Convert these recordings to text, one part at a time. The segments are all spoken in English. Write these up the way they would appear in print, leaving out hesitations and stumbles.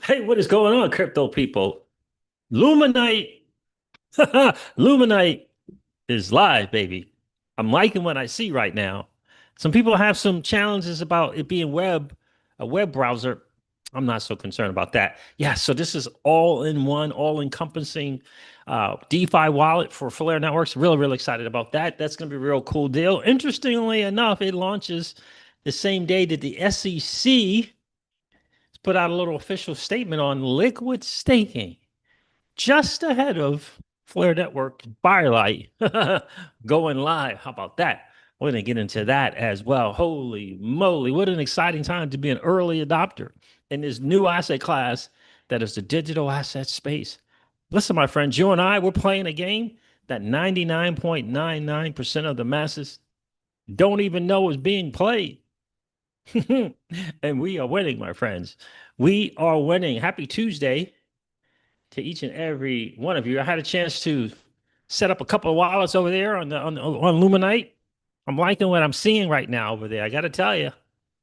Hey, what is going on, crypto people? Luminite, Luminite is live, baby. I'm liking what I see right now. Some people have some challenges about it being a web browser. I'm not so concerned about that. Yeah, so this is all in one, all encompassing DeFi wallet for Flare Networks. Really, really excited about that. That's going to be a real cool deal. Interestingly enough, it launches the same day that the SEC put out a little official statement on liquid staking just ahead of Flare Network Firelight going live. How about that? We're going to get into that as well. Holy moly, what an exciting time to be an early adopter in this new asset class that is the digital asset space. Listen, my friends, you and I, we're playing a game that 99.99% of the masses don't even know is being played. And we are winning, my friends. We are winning. Happy Tuesday to each and every one of you. I had a chance to set up a couple of wallets over there on Luminite. I'm liking what I'm seeing right now over there. I got to tell you,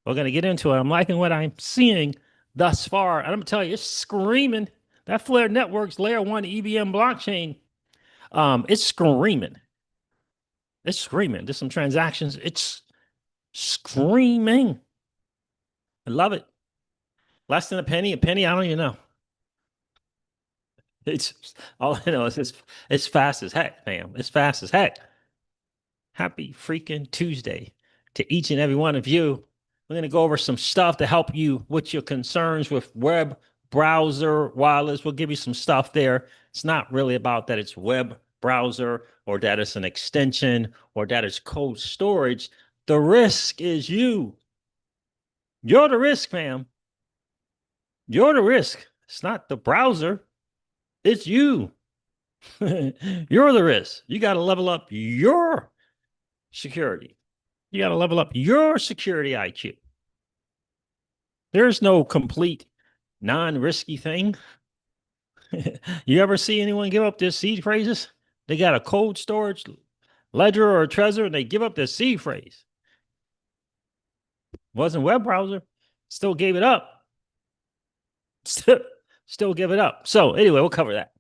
we're going to get into it. I'm liking what I'm seeing thus far. And I'm going to tell you, it's screaming. That Flare Networks Layer 1 EVM blockchain, it's screaming. It's screaming. There's some transactions. It's screaming. I love it. Less than a penny, I don't even know. It's all I know is it's fast as heck, fam. It's fast as heck. Happy freaking Tuesday to each and every one of you. We're going to go over some stuff to help you with your concerns with web browser wireless. We'll give you some stuff there. It's not really about that it's web browser or that it's an extension or that it's cold storage. The risk is you. You're the risk, fam. You're the risk. It's not the browser. It's you. You're the risk. You got to level up your security. You got to level up your security IQ. There's no complete non-risky thing. You ever see anyone give up their seed phrases? They got a cold storage ledger or a Trezor and they give up their seed phrase. Wasn't web browser. Still gave it up. Still give it up. So anyway, we'll cover that.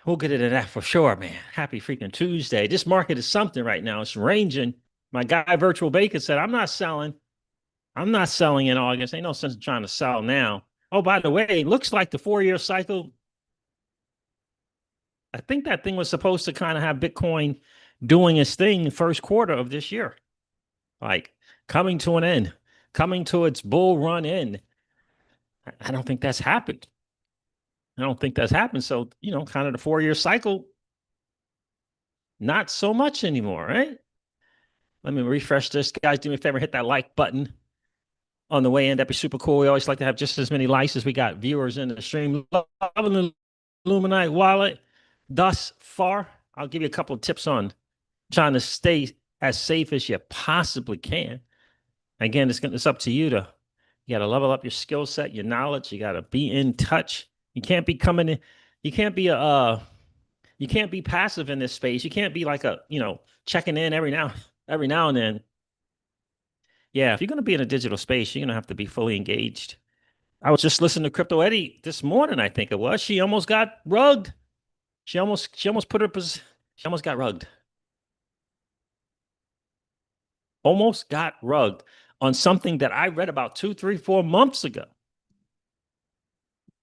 We'll get into that for sure, man. Happy freaking Tuesday. This market is something right now. It's ranging. My guy Virtual Bacon said, I'm not selling. I'm not selling in August. Ain't no sense in trying to sell now. Oh, by the way, it looks like the 4-year cycle. I think that thing was supposed to kind of have Bitcoin doing its thing first quarter of this year, like coming to an end, coming to its bull run end. I don't think that's happened. I don't think that's happened. So, kind of the 4-year cycle, not so much anymore, right? Let me refresh this. Guys, do me a favor, hit that like button on the way in. That'd be super cool. We always like to have just as many likes as we got viewers in the stream. Loving the Luminite wallet thus far. I'll give you a couple of tips on trying to stay as safe as you possibly can. Again, it's up to you you got to level up your skill set, your knowledge. You got to be in touch. You can't be coming in. You can't be you can't be passive in this space. You can't be like checking in every now and then. Yeah, if you're going to be in a digital space, you're going to have to be fully engaged. I was just listening to Crypto Eddie this morning, I think it was. She almost got rugged. She almost put her she almost got rugged. Almost got rugged on something that I read about 2, 3, 4 months ago.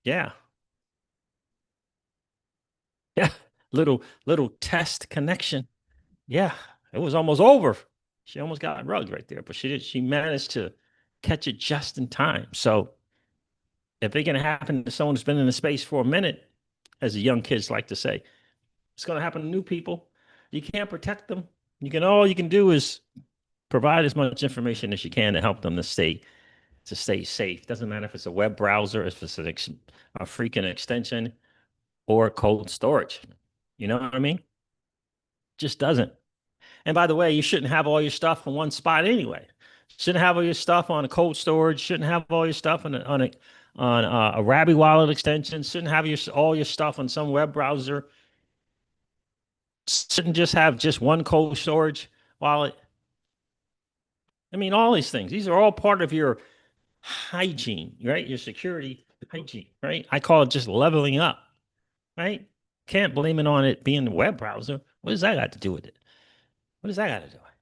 Yeah. Yeah. Little test connection. Yeah. It was almost over. She almost got rugged right there, but she managed to catch it just in time. So if it can happen to someone who's been in the space for a minute, as the young kids like to say, it's going to happen to new people. You can't protect them. All you can do is provide as much information as you can to help them to stay safe. Doesn't matter if it's a web browser, if it's a freaking extension or cold storage. You know what I mean? Just doesn't. And by the way, you shouldn't have all your stuff in one spot anyway. Shouldn't have all your stuff on a cold storage. Shouldn't have all your stuff on a Rabby wallet extension. Shouldn't have all your stuff on some web browser. Shouldn't just have just one cold storage wallet. I mean, all these things. These are all part of your hygiene, right? Your security hygiene, right? I call it just leveling up, right? Can't blame it on it being the web browser. What does that got to do with it? What does that got to do with it?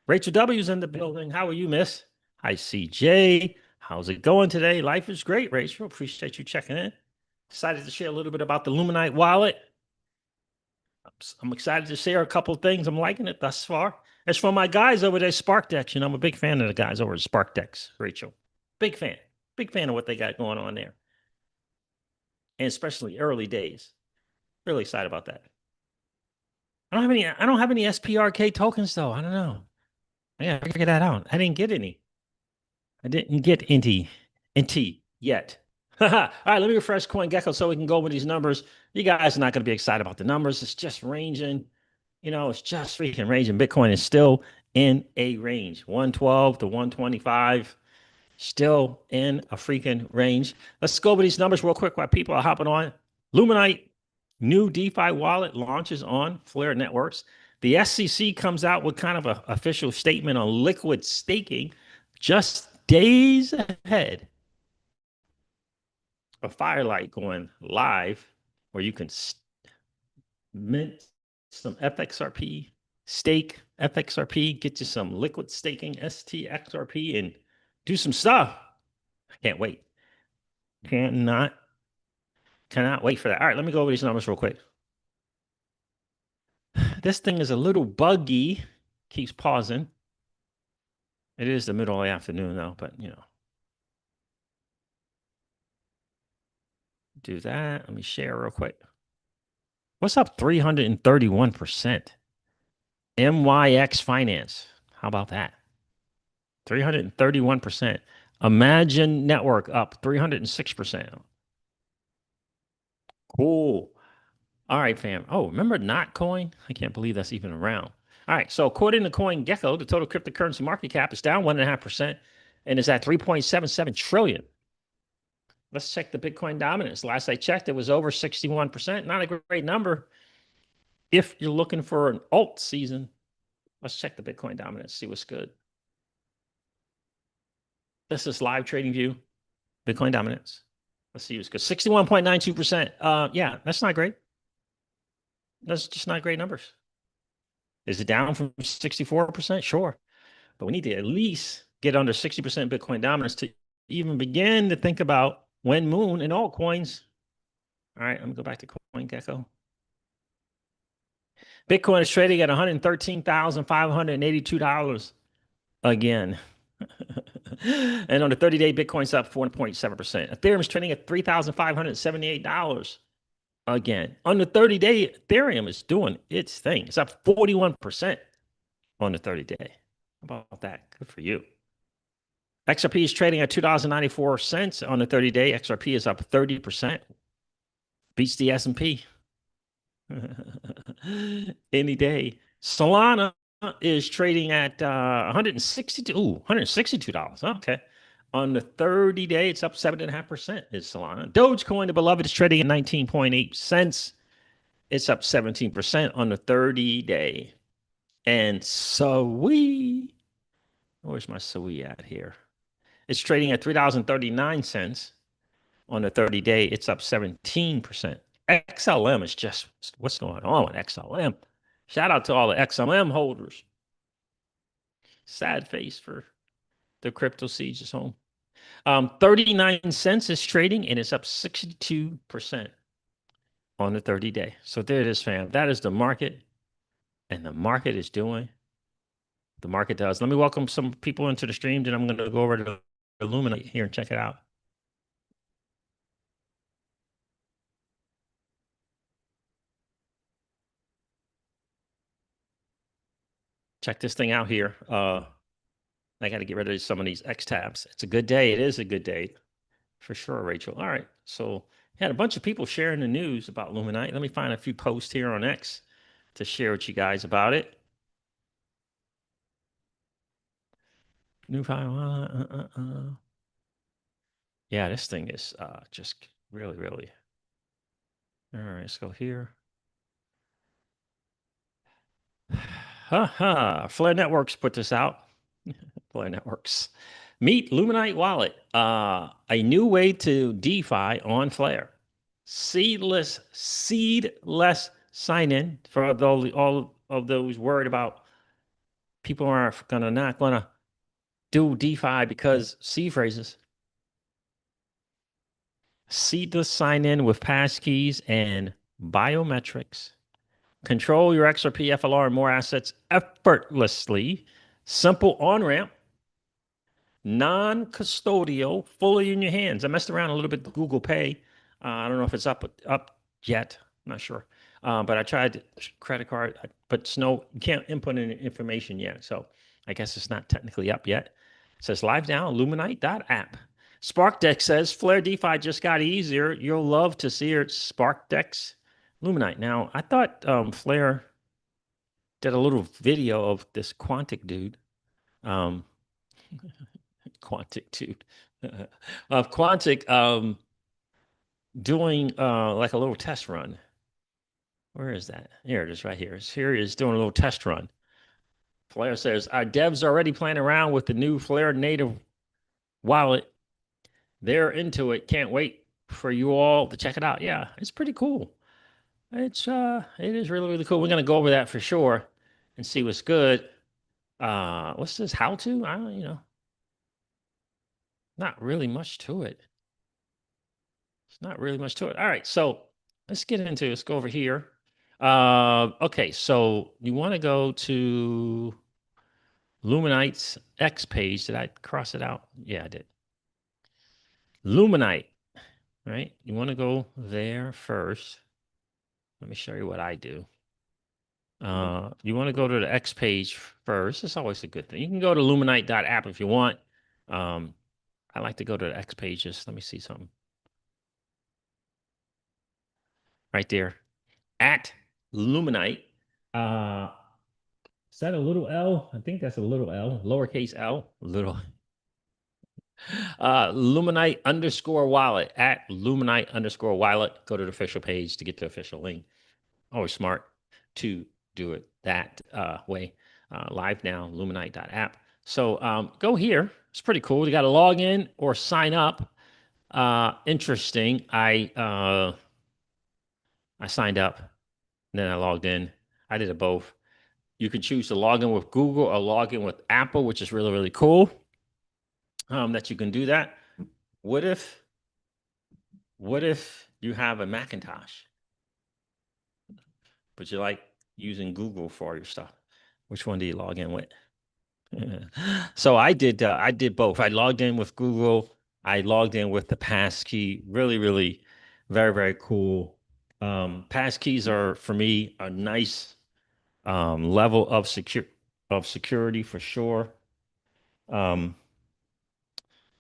Rachel W's in the building. How are you, miss? Hi, CJ. How's it going today? Life is great, Rachel. Appreciate you checking in. Decided to share a little bit about the Luminite wallet. I'm excited to share a couple of things. I'm liking it thus far. As for my guys over there, SparkDex, I'm a big fan of the guys over at SparkDex, Rachel. Big fan. Big fan of what they got going on there. And especially early days. Really excited about that. I don't have any SPRK tokens though. I don't know. I gotta figure that out. I didn't get any. I didn't get NT yet. All right, let me refresh CoinGecko so we can go over these numbers. You guys are not going to be excited about the numbers. It's just ranging. It's just freaking ranging. Bitcoin is still in a range, 112 to 125, still in a freaking range. Let's go over these numbers real quick while people are hopping on. Luminite, new DeFi wallet launches on Flare Networks. The SEC comes out with kind of an official statement on liquid staking just days ahead of Firelight going live, where you can mint some FXRP, stake FXRP, get you some liquid staking STXRP, and do some stuff. I can't wait. Cannot wait for that. All right, let me go over these numbers real quick. This thing is a little buggy. Keeps pausing. It is the middle of the afternoon though, but do that. Let me share real quick. What's up 331%? MYX Finance. How about that? 331%. Imagine Network up 306%. Cool. All right, fam. Oh, remember Notcoin? I can't believe that's even around. All right, so according to CoinGecko, the total cryptocurrency market cap is down 1.5% and is at 3.77 trillion. Let's check the Bitcoin dominance. Last I checked, it was over 61%. Not a great number. If you're looking for an alt season, let's check the Bitcoin dominance, see what's good. This is live trading view, Bitcoin dominance. Let's see what's good. 61.92%. Yeah, that's not great. That's just not great numbers. Is it down from 64%? Sure. But we need to at least get under 60% Bitcoin dominance to even begin to think about when Moon and altcoins. All right, let me go back to CoinGecko. Bitcoin is trading at $113,582 again. And on the 30-day, Bitcoin's up 4.7%. Ethereum is trading at $3,578 again. On the 30-day, Ethereum is doing its thing. It's up 41% on the 30-day. How about that? Good for you. XRP is trading at $2.94 on the 30-day. XRP is up 30%. Beats the S&P. Any day. Solana is trading at $162. Okay. On the 30-day, it's up 7.5%. Is Solana. Dogecoin, the beloved, is trading at 19.8 cents. It's up 17% on the 30-day. And Sui, where's my Sui at here? It's trading at $3.39 on the 30-day. It's up 17%. XLM is just, what's going on with XLM? Shout out to all the XLM holders. Sad face for the crypto sieges home. 39 cents is trading and it's up 62% on the 30-day. So there it is, fam. That is the market. And the market is doing the market does. Let me welcome some people into the stream. Then I'm going to go over to Luminite here and check it out. Check this thing out here. I got to get rid of some of these X tabs. It's a good day. It is a good day for sure, Rachel. All right. So had a bunch of people sharing the news about Luminite. Let me find a few posts here on X to share with you guys about it. New file. Yeah, this thing is just really, really. All right, let's go here. Flare Networks put this out. Flare Networks. Meet Luminite Wallet, a new way to DeFi on Flare. Seedless sign in for all of those worried about people are not gonna do DeFi because seed phrases. Seedless sign in with passkeys and biometrics. Control your XRP, FLR, and more assets effortlessly. Simple on ramp, non-custodial, fully in your hands. I messed around a little bit with Google Pay. I don't know if it's up yet. I'm not sure. But I tried credit card, but it's no, you can't input any information yet. So I guess it's not technically up yet. It says live now, Luminite.app. SparkDex says Flare DeFi just got easier. You'll love to see your SparkDex Luminite. Now, I thought Flare did a little video of this Quantic dude. Quantic dude. Of Quantic doing like a little test run. Where is that? Here it is right here. Here he is doing a little test run. Flare says, our devs are already playing around with the new Flare native wallet. They're into it. Can't wait for you all to check it out. Yeah, it's pretty cool. It is really, really cool. We're gonna go over that for sure and see what's good. What's this? How to? I don't, not really much to it. It's not really much to it. All right, so let's go over here. Okay, so you want to go to Luminite's X page. Did I cross it out? Yeah, I did. Luminite, right? You want to go there first. Let me show you what I do. You want to go to the X page first. It's always a good thing. You can go to luminite.app if you want. I like to go to the X pages. Let me see something. Right there. At Luminite. Is that a little L? I think that's a little L, lowercase L, little. Luminite underscore wallet at Luminite underscore wallet. Go to the official page to get the official link. Always smart to do it that way. Live now, Luminite.app. So go here. It's pretty cool. You got to log in or sign up. Interesting. I signed up, and then I logged in. I did it both. You can choose to log in with Google or log in with Apple, which is really, really cool. That you can do that. What if you have a Macintosh, but you like using Google for your stuff? Which one do you log in with? So I did both. I logged in with Google. I logged in with the passkey. Really, really, very, very cool. Passkeys are for me a nice level of security for sure.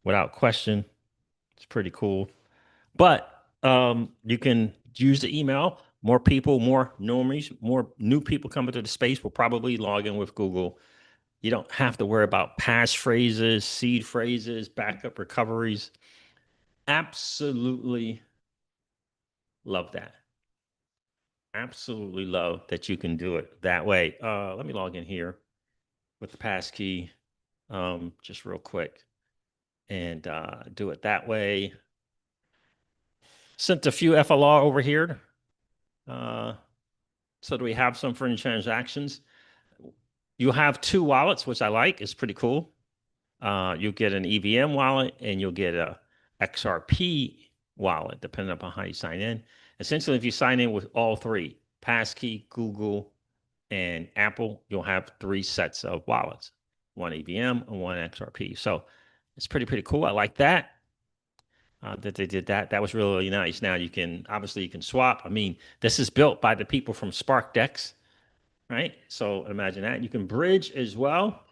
Without question, it's pretty cool. But you can use the email. More people, more normies, more new people coming to the space will probably log in with Google. You don't have to worry about passphrases, seed phrases, backup recoveries. Absolutely love that. Absolutely love that you can do it that way. Let me log in here with the passkey just real quick and do it that way. Sent a few FLR over here. So do we have some for any transactions? You have two wallets, which I like. It's pretty cool. You'll get an EVM wallet and you'll get a XRP wallet, depending upon how you sign in. Essentially, if you sign in with all three, Passkey, Google, and Apple, you'll have three sets of wallets, one EVM and one XRP. So it's pretty cool. I like that. That they did that. That was really nice. Now you can swap. I mean, this is built by the people from SparkDex, right? So imagine that. You can bridge as well.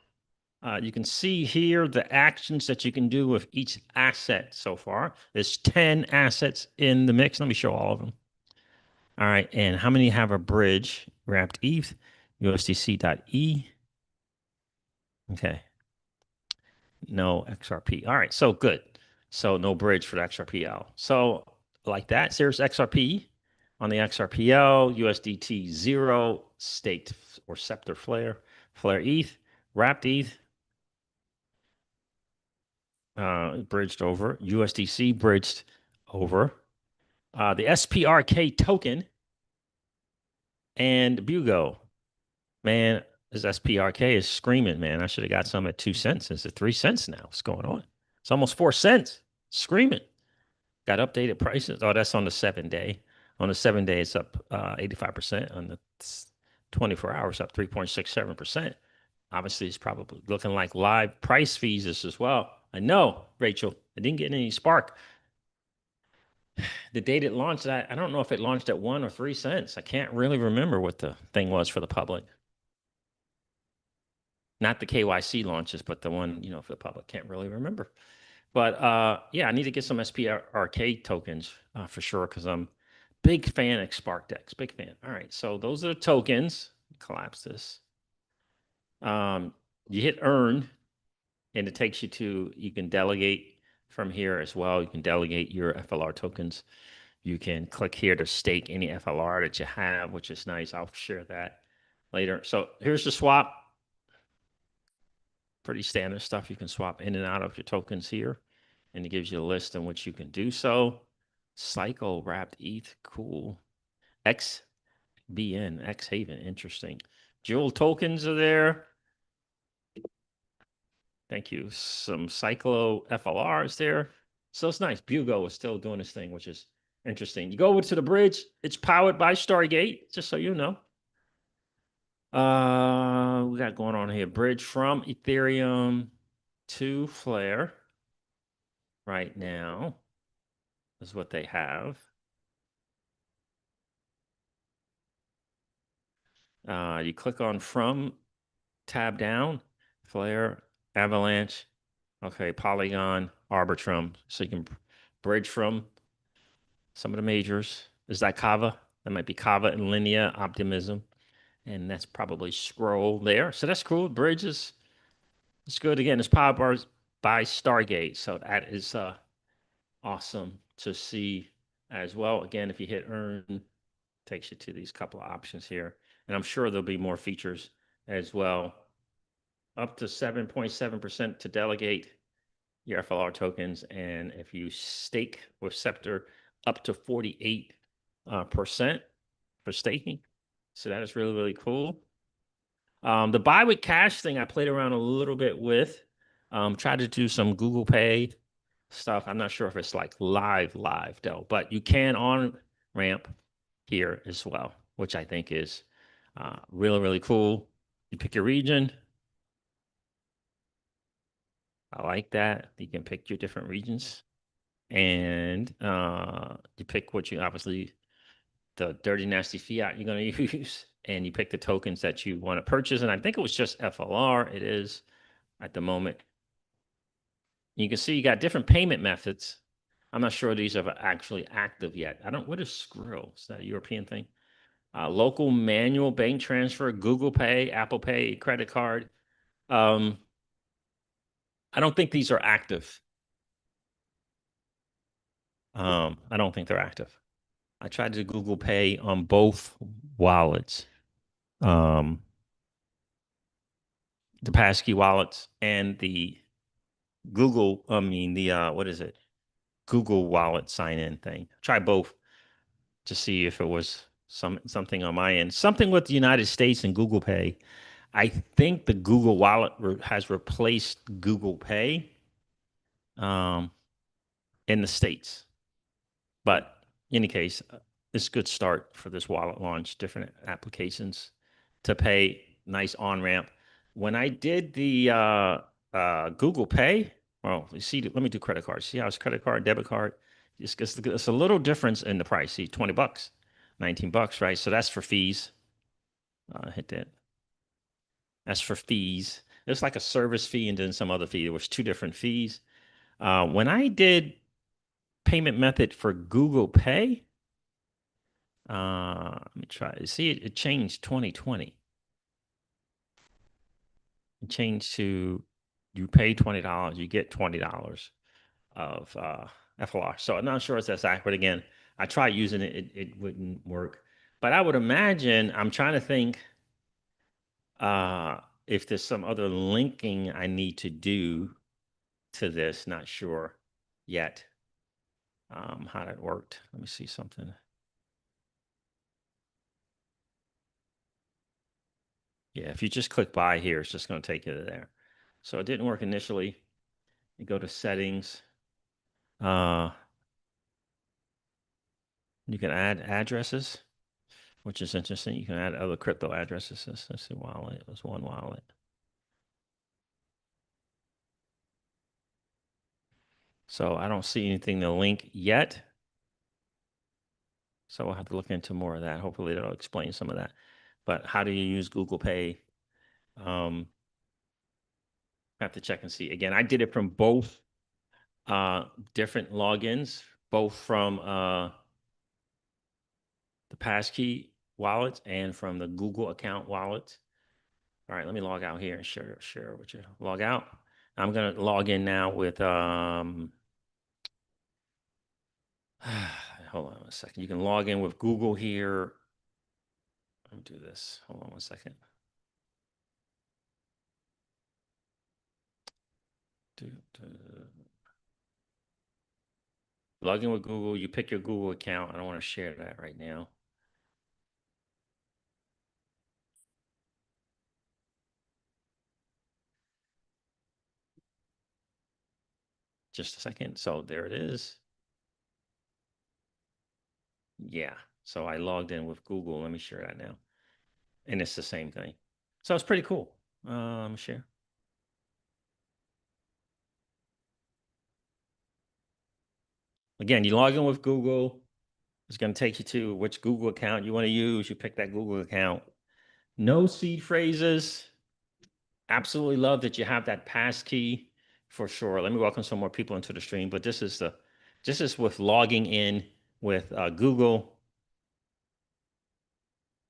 You can see here the actions that you can do with each asset so far. There's 10 assets in the mix. Let me show all of them. All right, and how many have a bridge? Wrapped ETH, USDC.E. Okay. No XRP. All right, so good. So no bridge for the XRPL. So like that, so there's XRP on the XRPL, USDT 0, staked or scepter flare, flare ETH, wrapped ETH, bridged over. USDC bridged over. The SPRK token and Bugo. Man, this SPRK is screaming, man. I should have got some at 2 cents. It's at 3 cents now. What's going on? It's almost 4 cents. Screaming. Got updated prices. Oh, that's on the 7 day. On the 7 day, it's up 85%. On the 24 hours, up 3.67%. Obviously, it's probably looking like live price fees as well. I know, Rachel. I didn't get any spark. The date it launched, I don't know if it launched at 1 or 3 cents. I can't really remember what the thing was for the public. Not the KYC launches, but the one, for the public. Can't really remember. But yeah, I need to get some SPRK tokens for sure because I'm big fan of SparkDex. Big fan. All right, so those are the tokens. Collapse this. You hit earn, and it takes you to, you can delegate from here as well. You can delegate your FLR tokens. You can click here to stake any FLR that you have, which is nice. I'll share that later. So here's the swap. Pretty standard stuff. You can swap in and out of your tokens here, and it gives you a list in which you can do so. Cycle wrapped ETH, cool. XBN, X Haven, interesting. Jewel tokens are there. Thank you. Some Cyclo FLRs there. So it's nice. Bugo is still doing this thing, which is interesting. You go over to the bridge. It's powered by Stargate, just so you know. We got going on here. Bridge from Ethereum to Flare right now is what they have. You click on from, tab down, Flare, Avalanche, okay, Polygon, Arbitrum. So you can bridge from some of the majors. Is that Kava? That might be Kava and Linea, Optimism. And that's probably Scroll there. So that's cool. Bridge is, it's good. Again, it's powered by Stargate. So that is awesome to see as well. Again, if you hit earn, takes you to these couple of options here. And I'm sure there'll be more features as well. Up to 7.7% to delegate your FLR tokens. And if you stake with Scepter, up to 48% for staking. So that is really, really cool. The buy with cash thing I played around a little bit with. Tried to do some Google Pay stuff. I'm not sure if it's like live though, but you can on ramp here as well, which I think is really, really cool. You pick your region. I like that. You can pick your different regions, and you pick what you, obviously the dirty nasty fiat you're going to use, and you pick the tokens that you want to purchase. And I think it was just FLR. It is at the moment. You can see you got different payment methods. I'm not sure these are actually active yet. I don't. What is Skrill? Is that a European thing? Local manual bank transfer, Google Pay, Apple Pay, credit card. I don't think these are active. I don't think they're active. I tried to Google Pay on both wallets, the passkey wallets and the Google. I mean the what is it? Google Wallet sign in thing. Try both to see if it was something on my end. Something with the United States and Google Pay. I think the Google Wallet has replaced Google Pay um, in the States. But in any case, it's a good start for this wallet launch, different applications to pay, nice on ramp. When I did the Google Pay, well, you see, let me do credit cards. See how it's credit card, debit card? It's a little difference in the price. See, $20, $19, right? So that's for fees. Hit that. That's for fees. There's like a service fee and then some other fee. There was two different fees. When I did payment method for Google Pay, let me try. See, it changed 2020. It changed to you pay $20, you get $20 of FLR. So I'm not sure if that's accurate. Again, I tried using it, it wouldn't work. But I would imagine, I'm trying to think if there's some other linking I need to do to this. Not sure yet how that worked. Let me see something. Yeah, if you just click buy here, it's just going to take you to there. So it didn't work initially. You go to settings. You can add addresses, which is interesting. You can add other crypto addresses. Let's see, wallet. It was one wallet. So I don't see anything to link yet. So we'll have to look into more of that. Hopefully that'll explain some of that. But how do you use Google Pay? Have to check and see. Again, I did it from both different logins, both from the passkey wallet and from the Google account wallet. All right, let me log out here and share with you. Log out. I'm gonna log in now with hold on a second. You can log in with Google here. Let me do this. Hold on one second. Log in with Google. You pick your Google account. I don't want to share that right now. Just a second. So there it is. Yeah. So I logged in with Google. Let me share that now. And it's the same thing. So it's pretty cool. Share. Again, you log in with Google. It's going to take you to which Google account you want to use. You pick that Google account. No seed phrases. Absolutely love that you have that pass key for sure. Let me welcome some more people into the stream. But this is with logging in with Google.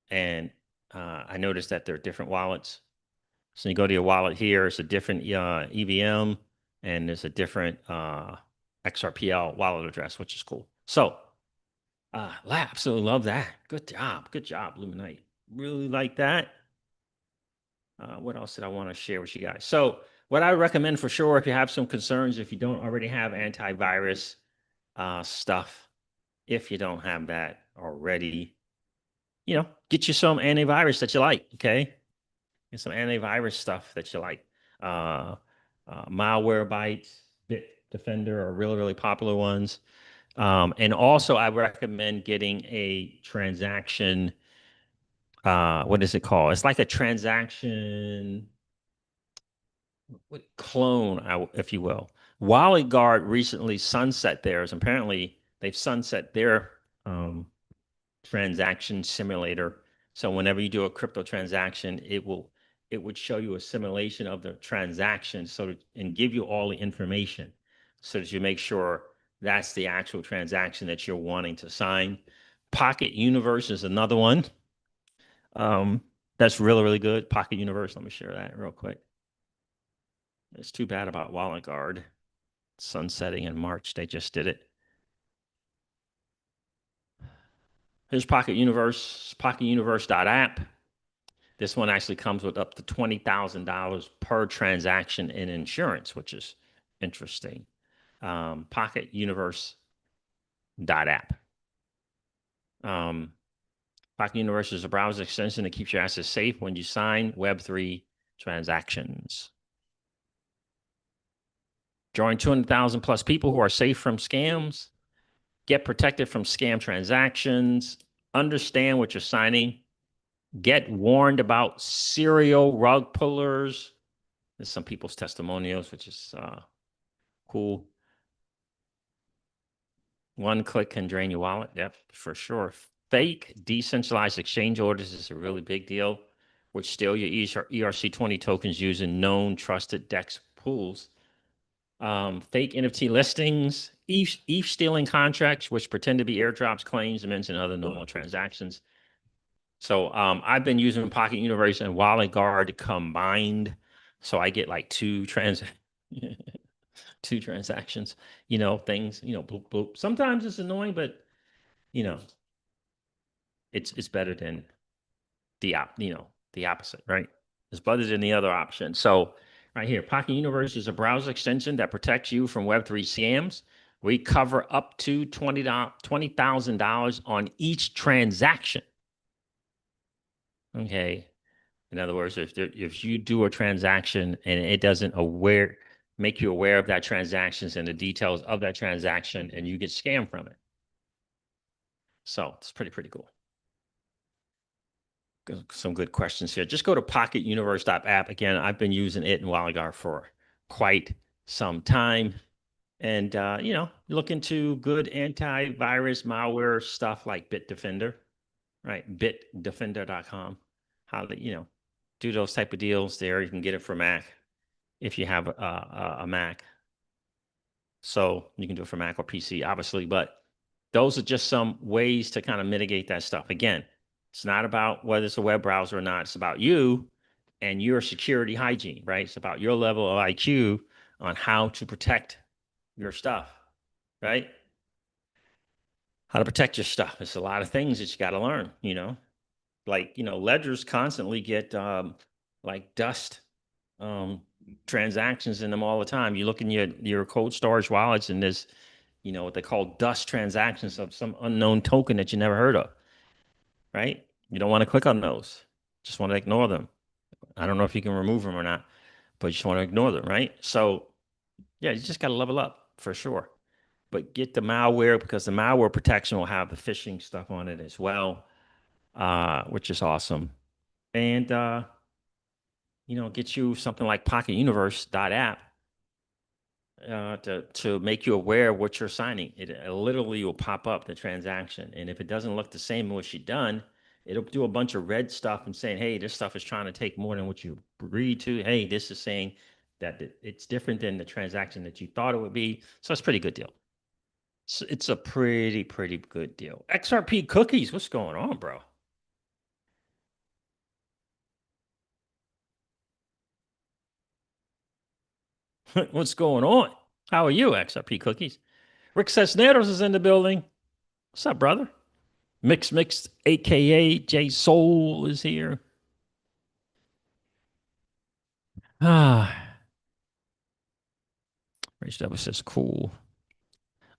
And I noticed that there are different wallets. So you go to your wallet here, it's a different EVM, and there's a different XRPL wallet address, which is cool. So I absolutely love that. Good job, Luminite. Really like that. What else did I want to share with you guys? So what I recommend for sure, if you have some concerns, if you don't already have antivirus stuff, if you don't have that already, get you some antivirus that you like, okay? Get some antivirus stuff that you like. Malwarebytes, Bitdefender are really, really popular ones. And also I recommend getting a transaction, what is it called? It's like a transaction clone, if you will. Wallet Guard recently sunset theirs. Apparently, they've sunset their transaction simulator. So whenever you do a crypto transaction, it would show you a simulation of the transaction and give you all the information so that you make sure that's the actual transaction that you're wanting to sign. Pocket Universe is another one. That's really, really good. Pocket Universe. Let me share that real quick. It's too bad about Wallet Guard sunsetting in March. They just did it. Here's Pocket Universe, pocketuniverse.app. This one actually comes with up to $20,000 per transaction in insurance, which is interesting. Pocketuniverse.app. Pocket Universe is a browser extension that keeps your assets safe when you sign Web3 transactions. Join 200,000 plus people who are safe from scams. Get protected from scam transactions. Understand what you're signing. Get warned about serial rug pullers. There's some people's testimonials, which is cool. One click can drain your wallet. Yep, for sure. Fake decentralized exchange orders is a really big deal, which steal your ERC20 tokens using known trusted DEX pools. Fake NFT listings, ETH stealing contracts, which pretend to be airdrops, claims, mints, and other normal transactions. So I've been using Pocket Universe and Wallet Guard combined. So I get like two transactions, things, bloop, bloop. Sometimes it's annoying, but it's better than the opposite, right? It's better than the other option. So Right here, Pocket Universe is a browser extension that protects you from Web3 scams. We cover up to $20,000 on each transaction. Okay. In other words, if you do a transaction and it doesn't make you aware of that transactions and the details of that transaction, and you get scammed from it. So it's pretty cool. Some good questions here. Just go to pocketuniverse.app. Again, I've been using it in Walligar for quite some time. And, look into good antivirus malware stuff like Bitdefender, right? Bitdefender.com. How to, do those type of deals there. You can get it for Mac if you have a Mac. So you can do it for Mac or PC, obviously. But those are just some ways to kind of mitigate that stuff. Again, it's not about whether it's a web browser or not. It's about you and your security hygiene, right? It's about your level of IQ on how to protect your stuff, right? How to protect your stuff. It's a lot of things that you got to learn, like, ledgers constantly get like dust transactions in them all the time. You look in your cold storage wallets and there's, what they call dust transactions of some unknown token that you never heard of, right? You don't want to click on those. Just want to ignore them. I don't know if you can remove them or not, but you just want to ignore them, right? So yeah, you just got to level up for sure. But get the malware because the malware protection will have the phishing stuff on it as well, which is awesome. And get you something like PocketUniverse.app to make you aware of what you're signing. It literally will pop up the transaction, and if it doesn't look the same as what you've done, it'll do a bunch of red stuff and saying, "Hey, this stuff is trying to take more than what you agreed to. Hey, this is saying that it's different than the transaction that you thought it would be." So it's a pretty good deal. It's a pretty good deal. XRP cookies, what's going on, bro? What's going on? How are you, XRP cookies? Rick Cisneros is in the building. What's up, brother? Mixed, aka J Soul, is here. Ah, Rich Devil says cool.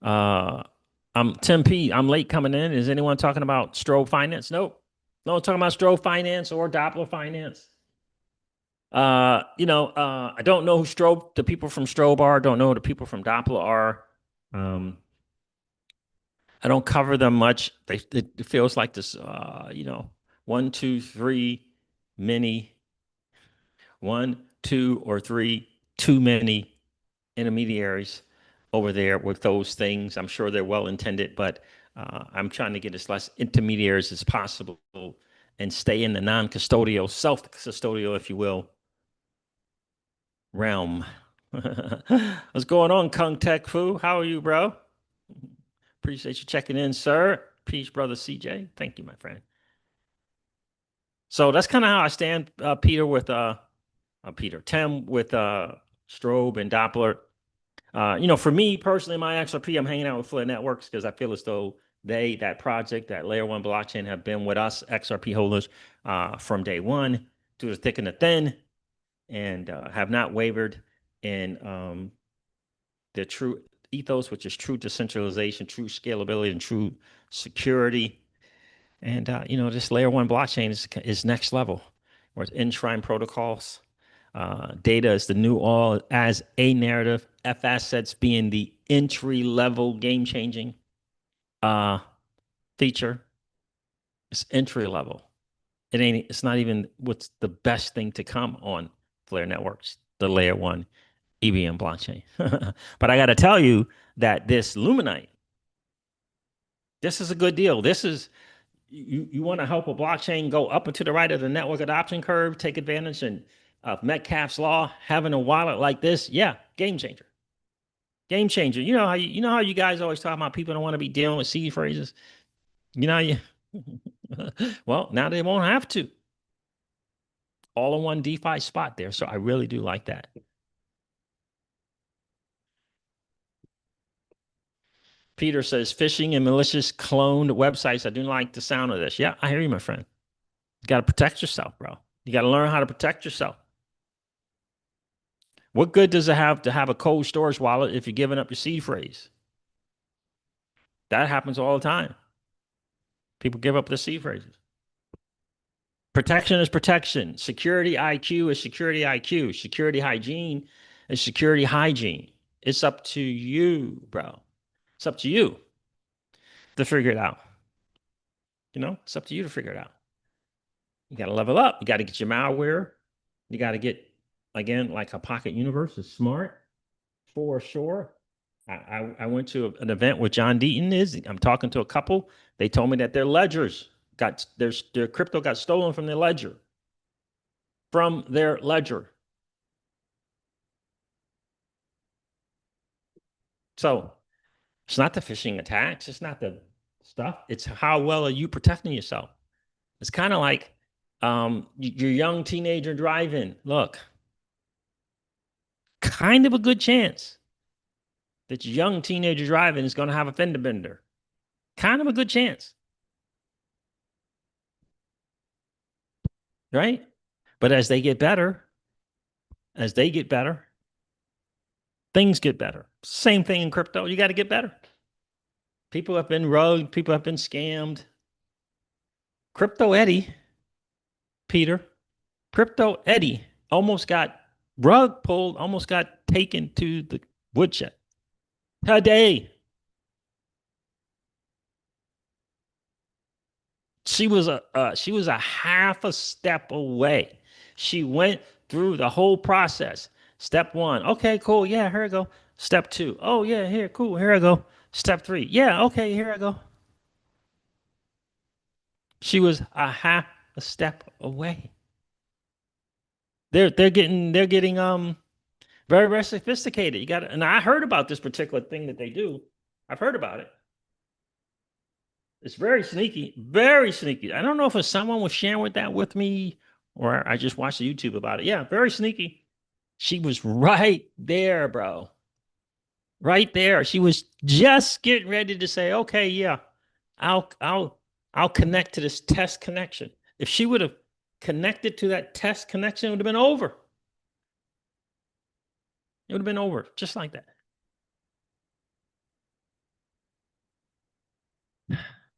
I'm Tim P. I'm late coming in. Is anyone talking about Strobe Finance? Nope. No one talking about Strobe Finance or Doppler Finance. I don't know who the people from Strobe are. Don't know who the people from Doppler are. I don't cover them much. It feels like this, one, two, three, many, one, two, or three, too many intermediaries over there with those things. I'm sure they're well intended, but I'm trying to get as less intermediaries as possible and stay in the non-custodial, self-custodial, if you will, realm. What's going on, Kung Tech Fu? How are you, bro? Appreciate you checking in, sir. Peace, brother CJ. Thank you, my friend. So that's kind of how I stand, Tim with Strobe and Doppler. For me personally, my XRP, I'm hanging out with Flare Networks because I feel as though that project, that layer one blockchain, have been with us XRP holders from day one through the thick and the thin, and have not wavered in the true ethos, which is true decentralization, true scalability, and true security. And this layer one blockchain is next level, where it's enshrine protocols. Data is the new all as a narrative. F assets being the entry level game changing feature. It's entry level. It's not even what's the best thing to come on Flare Networks, the layer one EVM blockchain. But I got to tell you that this Luminite, this is a good deal. This is you want to help a blockchain go up and to the right of the network adoption curve, take advantage of Metcalfe's law, having a wallet like this, yeah, game changer. Game changer. You know how you guys always talk about people don't want to be dealing with seed phrases. Well, now they won't have to. All in one DeFi spot there. So I really do like that. Peter says phishing and malicious cloned websites. I do like the sound of this. Yeah, I hear you, my friend. You got to protect yourself, bro. You got to learn how to protect yourself. What good does it have to have a cold storage wallet if you're giving up your seed phrase? That happens all the time. People give up their seed phrases. Protection is protection. Security IQ is security IQ. Security hygiene is security hygiene. It's up to you, bro. It's up to you to figure it out. You know, it's up to you to figure it out. You got to level up. You got to get your malware. You got to get, again, like a pocket universe is smart for sure. I went to an event where John Deaton is. I'm talking to a couple. They told me that their ledgers got their crypto got stolen from their ledger. From their ledger. So it's not the phishing attacks. It's not the stuff. It's how well are you protecting yourself? It's kind of like your young teenager driving. Look, kind of a good chance that your young teenager driving is going to have a fender bender. Kind of a good chance. Right? But as they get better, things get better. Same thing in crypto. You got to get better. People have been rugged. People have been scammed. Crypto Eddie, Peter, Crypto Eddie almost got rug pulled, almost got taken to the woodshed today. She was a half a step away. She went through the whole process. Step one, okay, cool, yeah, here I go. Step two, oh yeah, here, cool, here I go. Step three, yeah, okay, here I go. She was a half a step away. They're getting very, very sophisticated. You got and I heard about this particular thing that they do. I've heard about it. It's very sneaky, very sneaky. I don't know if someone was sharing that with me or I just watched a YouTube about it. Yeah, very sneaky. She was right there, bro. Right there. She was just getting ready to say, "Okay, yeah, I'll connect to this test connection." If she would have connected to that test connection, it would have been over. It would have been over just like that.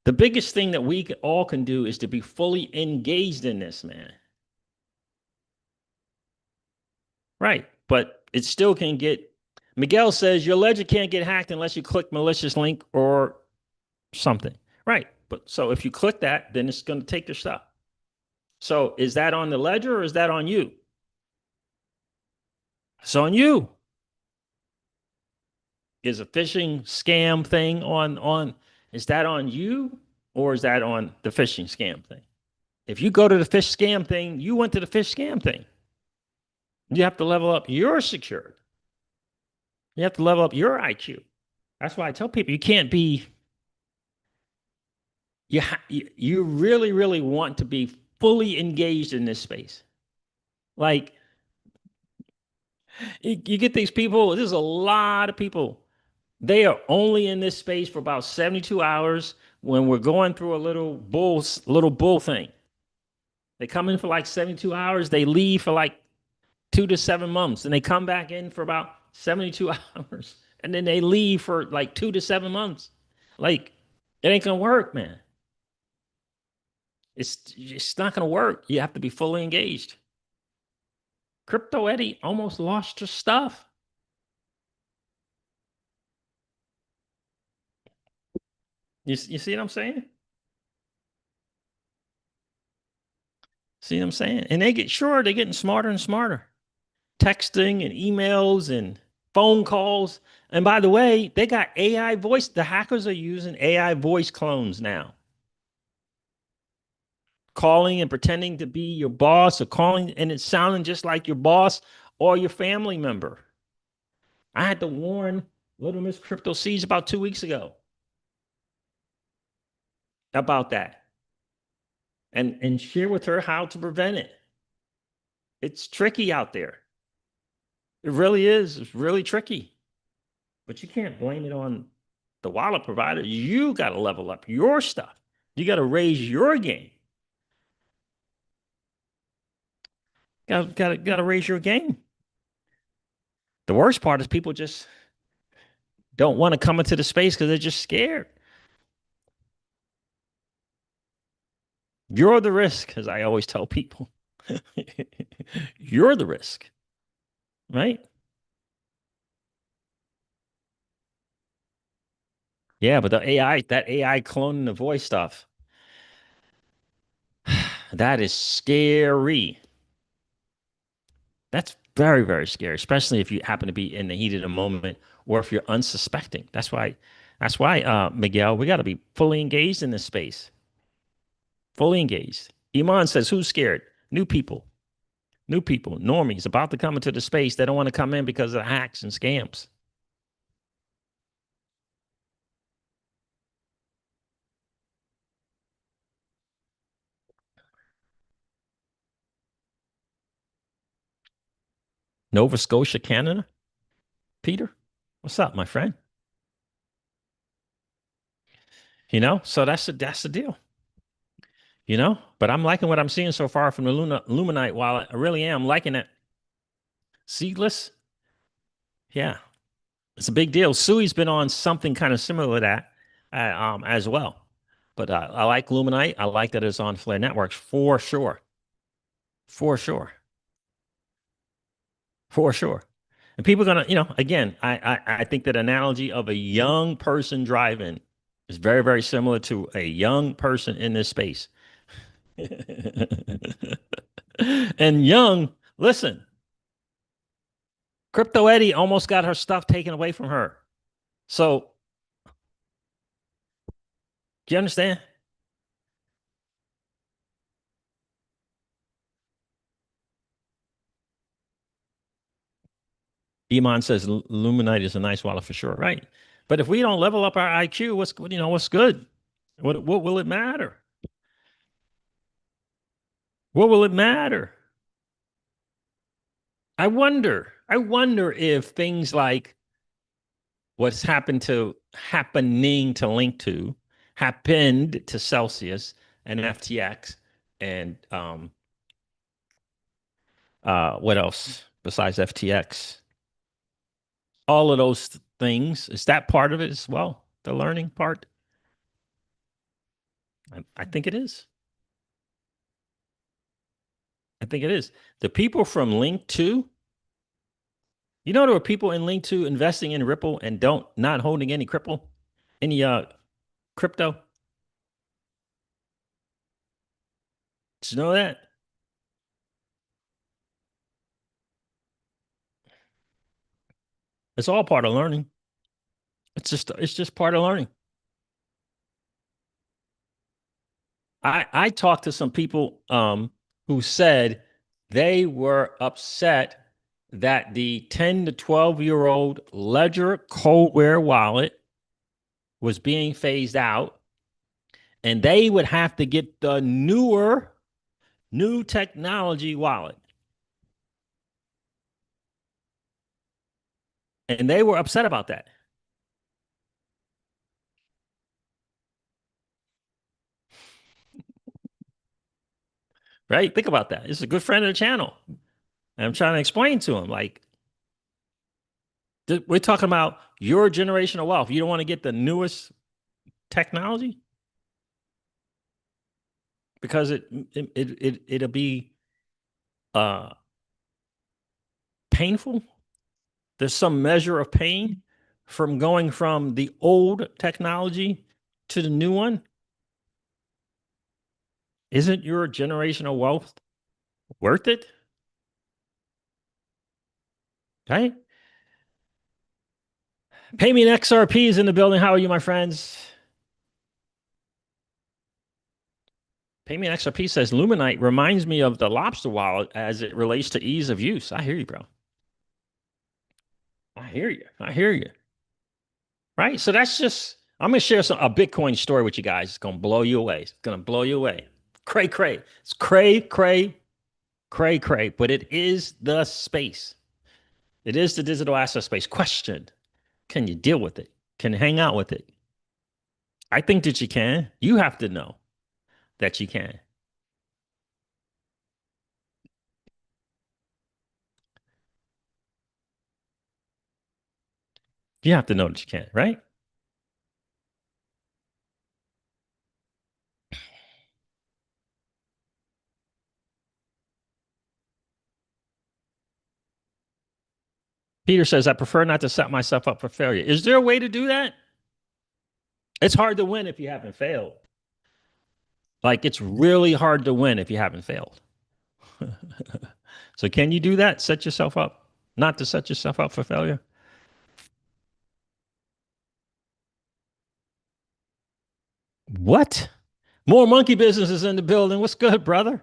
The biggest thing that we all can do is to be fully engaged in this, man. Right. But it still can get. Miguel says your ledger can't get hacked unless you click malicious link or something. Right. But so if you click that, then it's going to take your stuff. So is that on the ledger or is that on you? It's on you. Is a phishing scam thing on is that on you or is that on the phishing scam thing? If you go to the fish scam thing, you went to the fish scam thing. You have to level up your security. You have to level up your IQ. That's why I tell people you can't be you really really want to be fully engaged in this space. Like you get these people, there's a lot of people. They are only in this space for about 72 hours when we're going through a little bull thing. They come in for like 72 hours, they leave for like 2 to 7 months, and they come back in for about 72 hours, and then they leave for like 2 to 7 months. Like it ain't gonna work, man. It's not gonna work. You have to be fully engaged. Crypto Eddie almost lost her stuff. You see what I'm saying? See what I'm saying? And they get sure they're getting smarter and smarter. Texting and emails and phone calls. And by the way, they got AI voice. The hackers are using AI voice clones now. Calling and pretending to be your boss or calling and it's sounding just like your boss or your family member. I had to warn Little Miss Crypto Seeds about 2 weeks ago about that and share with her how to prevent it. It's tricky out there. It really is. It's really tricky. But you can't blame it on the wallet provider. You got to level up your stuff. You got to raise your game. Got to raise your game. The worst part is people just don't want to come into the space because they're just scared. You're the risk, as I always tell people. You're the risk, right? Yeah, but the AI, that AI cloning the voice stuff, that is scary. That's very, very scary, especially if you happen to be in the heat of the moment or if you're unsuspecting. That's why, Miguel, we got to be fully engaged in this space. Fully engaged. Iman says, who's scared? New people. New people, normies about to come into the space. They don't want to come in because of hacks and scams. Nova Scotia, Canada. Peter, what's up, my friend? So that's the deal. But I'm liking what I'm seeing so far from the Luminite. While I really am liking it, seedless, yeah, it's a big deal. Sui's been on something kind of similar to that, as well. But I like Luminite. I like that it's on Flare Networks for sure, for sure, for sure. And people are gonna, again, I think that analogy of a young person driving is very, very similar to a young person in this space. And young, listen, Crypto Eddie almost got her stuff taken away from her. So, do you understand? Iman says Luminite is a nice wallet for sure, right? But if we don't level up our IQ, what's good? What will it matter? What will it matter? I wonder if things like what's happening to Link to happened to Celsius and FTX and what else besides FTX? All of those things, is that part of it as well? The learning part? I think it is. I think it is. The people from Link 2, there were people in Link 2 investing in Ripple and don't not holding any crypto. Did you know that? It's all part of learning. It's just part of learning. I talked to some people who said they were upset that the 10 to 12-year-old Ledger Coldware wallet was being phased out, and they would have to get the new technology wallet. And they were upset about that. Right? Think about that. It's a good friend of the channel. And I'm trying to explain to him, like, we're talking about your generational wealth. You don't want to get the newest technology because it'll be uh painful. There's some measure of pain from going from the old technology to the new one. Isn't your generational wealth worth it? Right? Pay me an XRP is in the building. How are you, my friends? Pay me an XRP says Luminite reminds me of the lobster wallet as it relates to ease of use. I hear you, bro. I hear you. I hear you. Right? So that's just, I'm going to share a Bitcoin story with you guys. It's going to blow you away. It's going to blow you away. Cray, cray. It's cray, cray, cray, cray. But it is the space. It is the digital asset space. Question: can you deal with it? Can you hang out with it? I think that you can. You have to know that you can. You have to know that you can't, right? Peter says, I prefer not to set myself up for failure. Is there a way to do that? It's hard to win if you haven't failed. Like it's really hard to win if you haven't failed. So can you do that? Set yourself up, not to set yourself up for failure. What? More monkey businesses in the building. What's good, brother?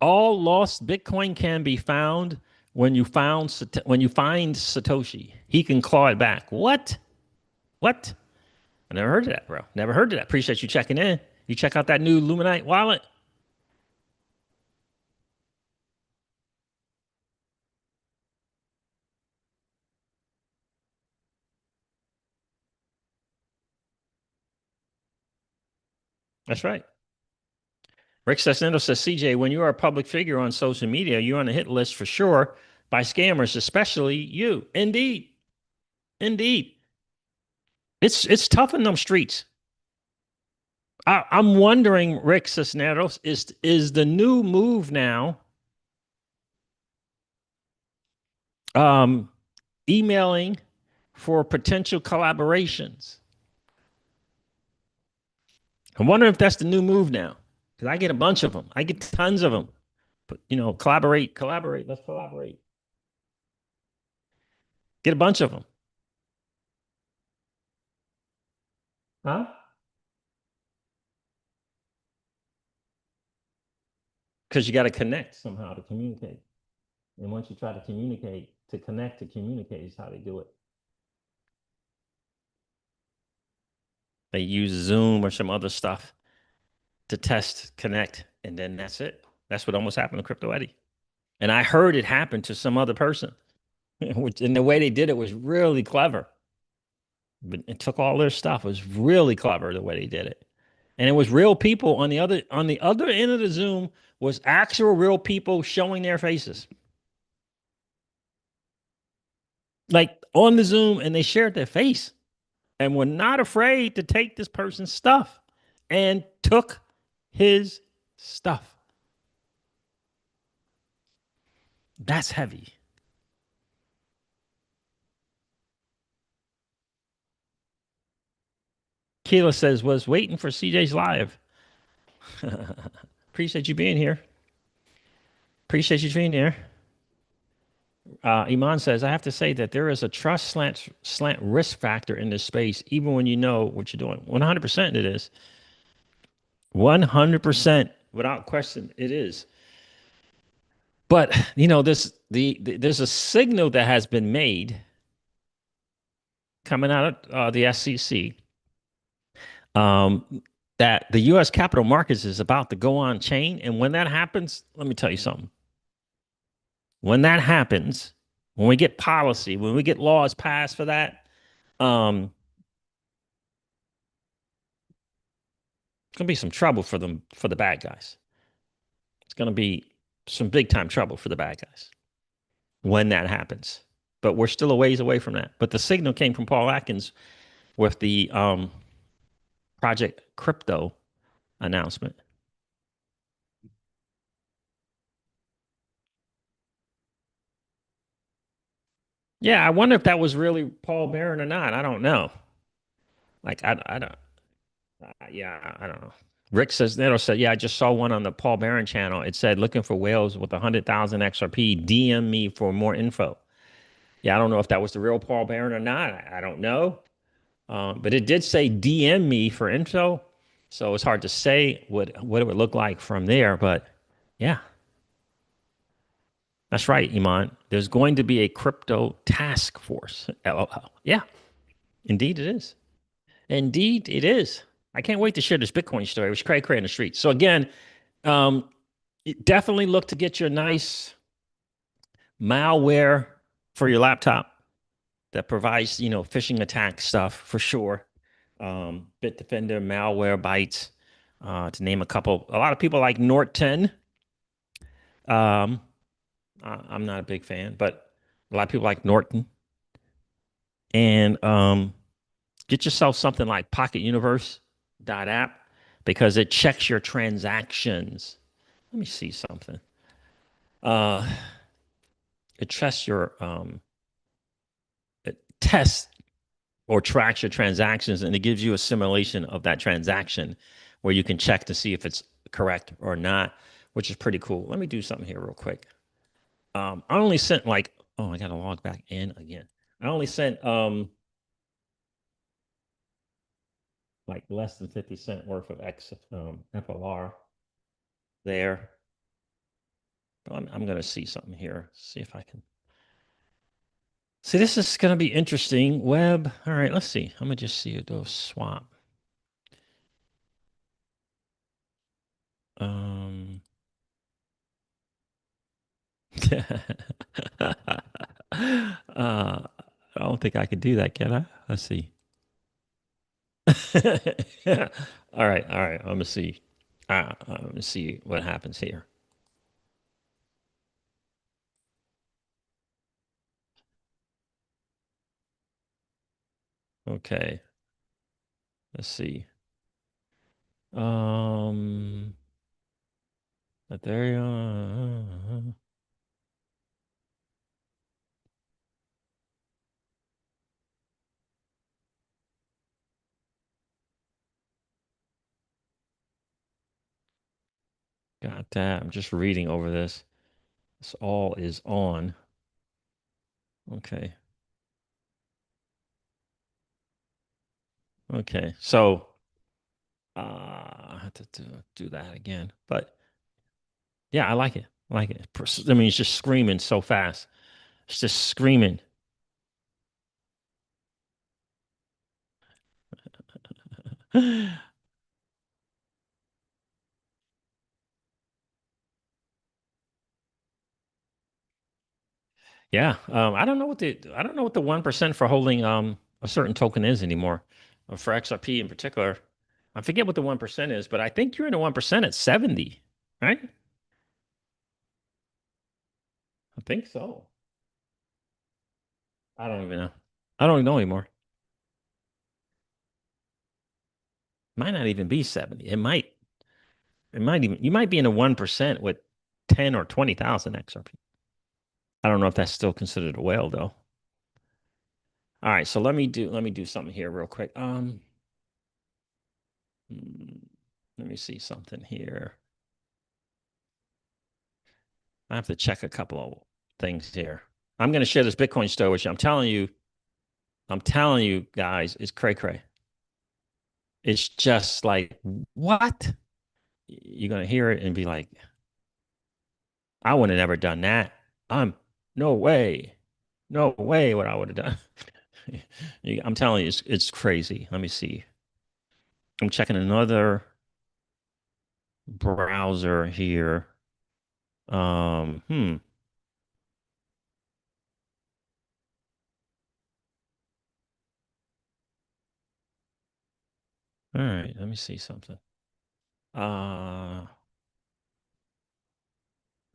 All lost Bitcoin can be found when you find Satoshi. He can claw it back. What? What? I never heard of that, bro. Never heard of that. Appreciate you checking in. You check out that new Luminite wallet. That's right. Rick Sesnendo says, CJ, when you are a public figure on social media, you're on the hit list for sure by scammers, especially you. Indeed. Indeed. It's tough in them streets. I'm wondering, Rick Cisneros, is the new move now um, emailing for potential collaborations? I'm wondering if that's the new move now because I get a bunch of them. I get tons of them. But, collaborate, collaborate. Let's collaborate. Get a bunch of them. Huh? Because you got to connect somehow to communicate. And once you try to communicate, to connect to communicate is how they do it. They use Zoom or some other stuff to test, connect, and then that's it. That's what almost happened to Crypto Eddie. And I heard it happen to some other person, which and the way they did it was really clever. But it took all their stuff. It was really clever the way they did it. And it was real people on the other end of the Zoom was actual real people showing their faces. Like on the Zoom, and they shared their face and were not afraid to take this person's stuff and took his stuff. That's heavy. Keela says, was waiting for CJ's live. Appreciate you being here. Appreciate you being here. Iman says, I have to say that there is a trust slant risk factor in this space, even when you know what you're doing. 100% it is. 100% without question it is. But there's a signal that has been made coming out of the SEC that the U.S. capital markets is about to go on chain, and when that happens, let me tell you something. When that happens, when we get policy, when we get laws passed for that, it's gonna be some trouble for them for the bad guys. It's gonna be some big time trouble for the bad guys when that happens. But we're still a ways away from that. But the signal came from Paul Atkins with the Project Crypto announcement. Yeah, I wonder if that was really Paul Barron or not. I don't know. Like I don't. Yeah, I don't know. Rick says, Neto said, yeah, I just saw one on the Paul Barron channel. It said, looking for whales with 100,000 XRP. DM me for more info. Yeah, I don't know if that was the real Paul Barron or not. I don't know. But it did say DM me for info. So it's hard to say what it would look like from there. But yeah, that's right, Iman. There's going to be a crypto task force. LOL. Yeah, indeed it is. Indeed it is. I can't wait to share this Bitcoin story. It was cray cray in the street. So again, um, definitely look to get your nice malware for your laptop that provides, phishing attack stuff for sure. Bitdefender, malware, bytes, to name a couple. A lot of people like Norton. Um, I'm not a big fan, but a lot of people like Norton. and get yourself something like Pocket Universe app because it checks your transactions. Let me see something. Uh, it tests your it tests or tracks your transactions, and it gives you a simulation of that transaction where you can check to see if it's correct or not, which is pretty cool. Let me do something here real quick. I only sent like, oh, I got to log back in again. I only sent like less than 50 cent worth of FLR there. I'm going to see something here. See if I can. See, this is going to be interesting. Web. All right, let's see. I'm going to just see a do a swap. Um, I don't think I can do that, can I? Let's see. All right, all right. I'm gonna see. I'm gonna see what happens here. Okay, let's see. Um, Ethereum. Got that. I'm just reading over this. This all is on. Okay. Okay. So I have to do that again. But yeah, I like it. I like it. I mean, it's just screaming so fast. It's just screaming. Yeah. I don't know what the 1% for holding a certain token is anymore. For XRP in particular. I forget what the 1% is, but I think you're in the 1% at 70, right? I think so. I don't even know. I don't even know anymore. Might not even be 70. It might even you might be in the 1% with 10 or 20,000 XRP. I don't know if that's still considered a whale though. All right, so let me do something here real quick. Hmm, let me see something here. I have to check a couple of things here. I'm going to share this Bitcoin story with you. I'm telling you guys, it's cray cray. It's just like, what? You're going to hear it and be like, I would have never done that. I'm no way. No way what I would have done. I'm telling you, it's crazy. Let me see. I'm checking another browser here. Hmm. All right, let me see something. Uh,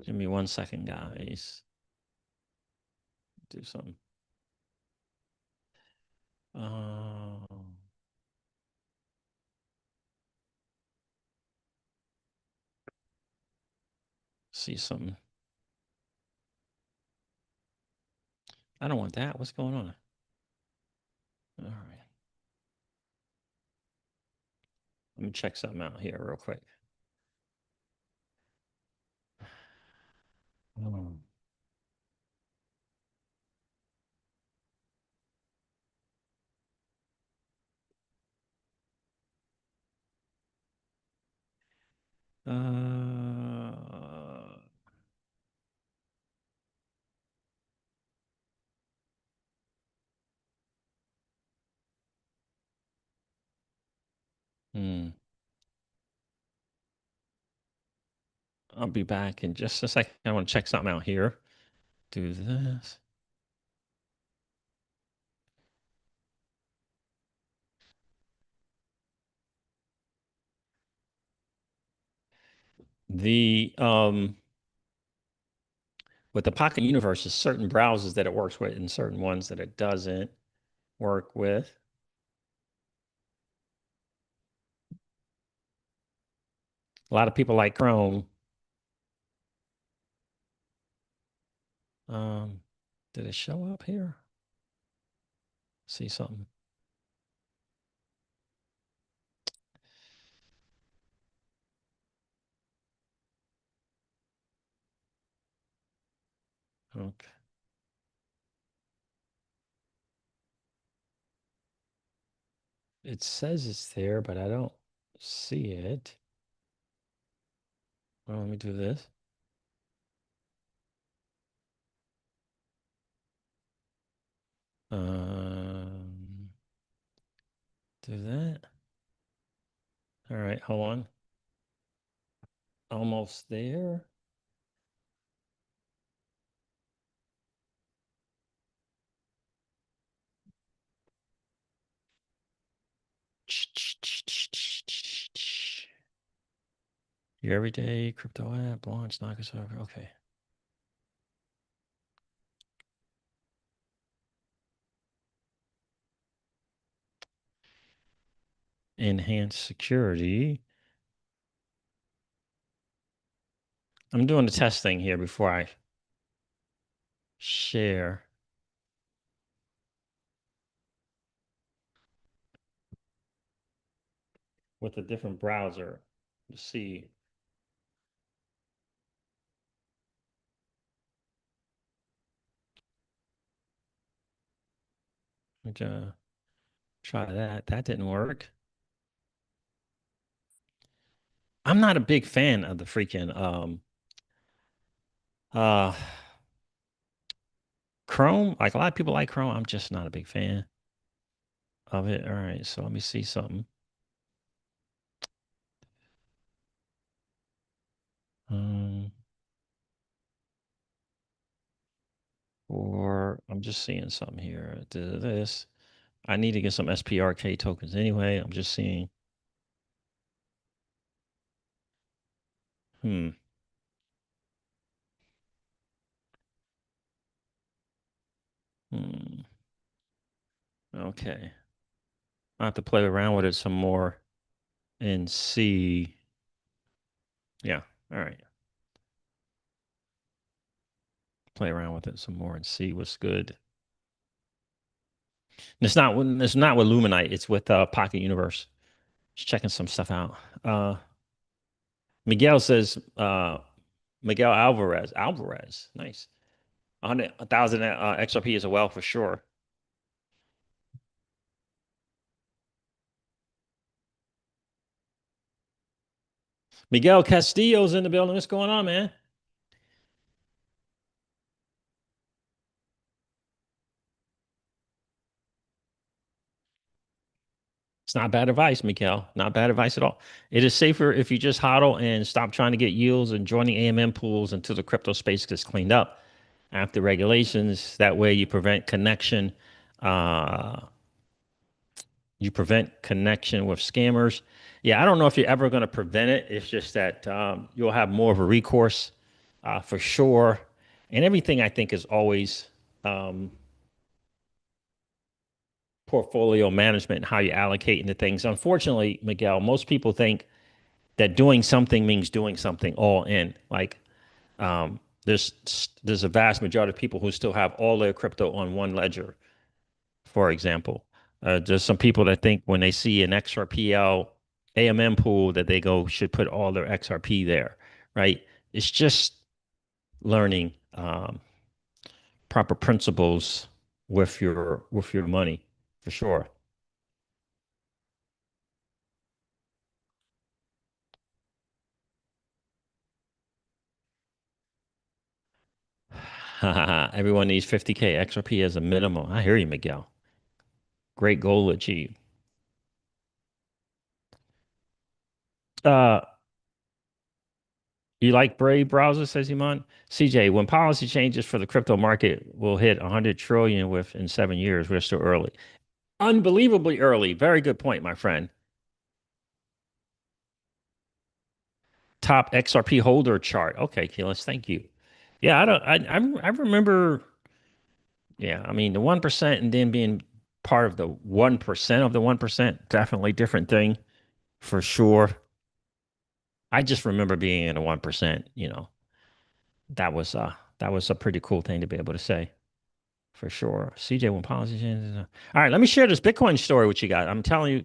Give me 1 second, guys. Do something. Um, See something. I don't want that. What's going on? All right. Let me check something out here real quick. Um, Uh, hmm. I'll be back in just a second. I want to check something out here. Do this. The With the Pocket Universe, there's certain browsers that it works with and certain ones that it doesn't. work with. A lot of people like Chrome. Um, did it show up here? See something. Okay. It says it's there, but I don't see it. Well, let me do this. Um, do that. All right, hold on. Almost there. Your everyday crypto app launch, knock us over. Okay. Enhance security. I'm doing the testing here before I share with a different browser to see. Like, try that. That didn't work. I'm not a big fan of the freaking uh Chrome. Like a lot of people like Chrome. I'm just not a big fan of it. All right, so let me see something. Um, or I'm just seeing something here. This. I need to get some SPRK tokens anyway. I'm just seeing. Hmm. Hmm. Okay. I have to play around with it some more and see. Yeah. All right. Play around with it some more and see what's good. And it's not with Luminite. It's with Pocket Universe. Just checking some stuff out. Miguel says Miguel Alvarez. Nice. 100,000 XRP as well for sure. Miguel Castillo's in the building. What's going on, man? It's not bad advice, Miguel. Not bad advice at all. It is safer if you just hodl and stop trying to get yields and joining AMM pools until the crypto space gets cleaned up after regulations. That way, Uh, you prevent connection with scammers. Yeah, I don't know if you're ever going to prevent it. It's just that you'll have more of a recourse for sure. And everything I think is always um, portfolio management and how you allocate into things. Unfortunately, Miguel, most people think that doing something means doing something all in. Like there's there's a vast majority of people who still have all their crypto on one ledger, for example. There's some people that think when they see an XRPL AMM pool that they go should put all their XRP there, right? It's just learning proper principles with your money for sure. Everyone needs 50K XRP as a minimum. I hear you, Miguel. Great goal achieved. Uh, you like Brave browser, says Iman. CJ, when policy changes for the crypto market will hit 100 trillion within 7 years, we're still early. Unbelievably early. Very good point, my friend. Top XRP holder chart. Okay, Keyless, thank you. Yeah, I don't. I remember. Yeah, I mean the 1% and then being part of the 1% of the 1%. Definitely different thing for sure. I just remember being in the 1%, that was a pretty cool thing to be able to say for sure. CJ, when policy changes. All right, let me share this Bitcoin story with you guys. I'm telling you,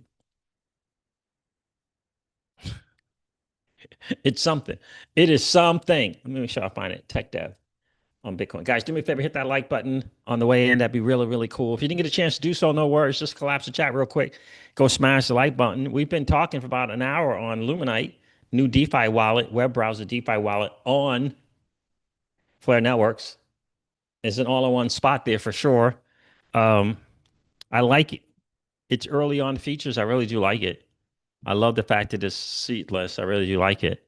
it's something. It is something. Let me make sure I find it. Tech dev on Bitcoin. Guys, do me a favor, hit that like button on the way in. That'd be really, really cool. If you didn't get a chance to do so, no worries. Just collapse the chat real quick. Go smash the like button. We've been talking for about an hour on Luminite, new DeFi wallet, web browser DeFi wallet on Flare Networks. It's an all-in-one spot there for sure. Um, I like it. It's early on features. I really do like it. I love the fact that it's seatless. I really do like it.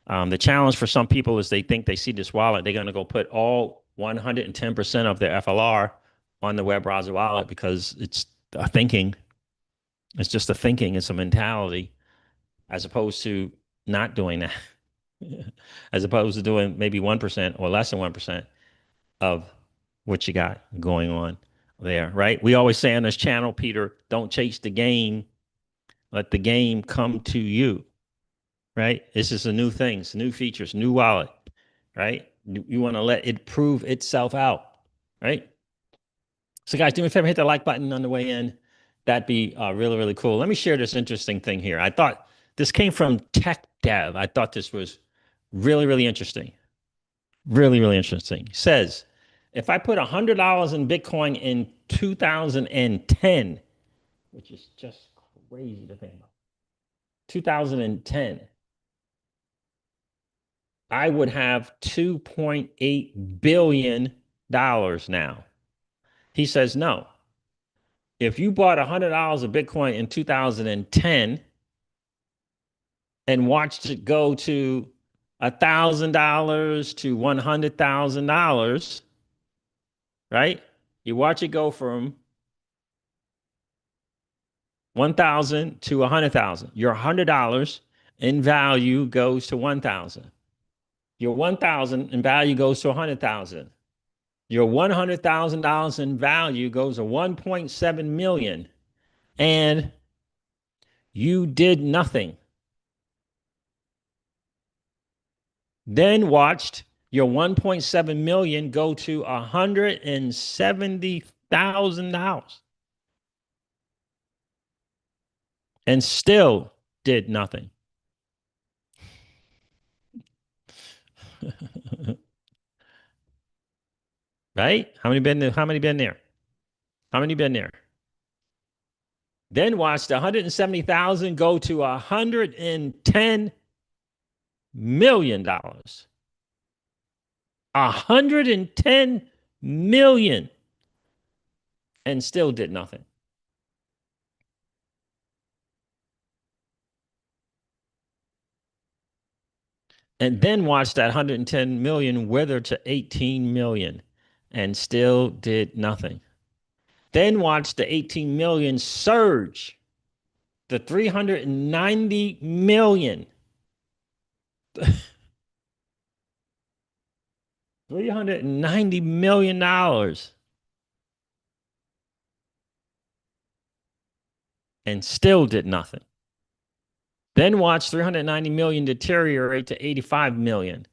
The challenge for some people is they think they see this wallet, they're going to go put all 110% of their FLR on the web browser wallet because it's a thinking. It's just a thinking. It's a mentality, as opposed to not doing that, as opposed to doing maybe 1% or less than 1% of what you got going on there, right? We always say on this channel, Peter, don't chase the game. Let the game come to you, right? This is a new thing, it's new features, new wallet, right? You want to let it prove itself out, right? So, guys, do me a favor, hit the like button on the way in. That'd be really, really cool. Let me share this interesting thing here. I thought this came from Tech Dev. I thought this was really, really interesting. Really, really interesting. It says, if I put $100 in Bitcoin in 2010, which is just crazy to think about, 2010, I would have $2.8 billion now. He says, no. If you bought $100 of Bitcoin in 2010 and watched it go to $1,000 to $100,000, right? You watch it go from 1,000 to 100,000. Your $100 in value goes to 1,000. Your 1,000 in value goes to 100,000. Your $100,000 in value goes to 1.7 million, and you did nothing. Then watched your 1.7 million go to $170,000 and still did nothing. Right? How many been there? How many been there? How many been there? Then watched 170,000 go to $110 million. $110 million and still did nothing. And then watched that 110 million wither to 18 million and still did nothing. Then watched the 18 million surge to 390 million. $390 million and still did nothing. Then watched 390 million deteriorate to 85 million.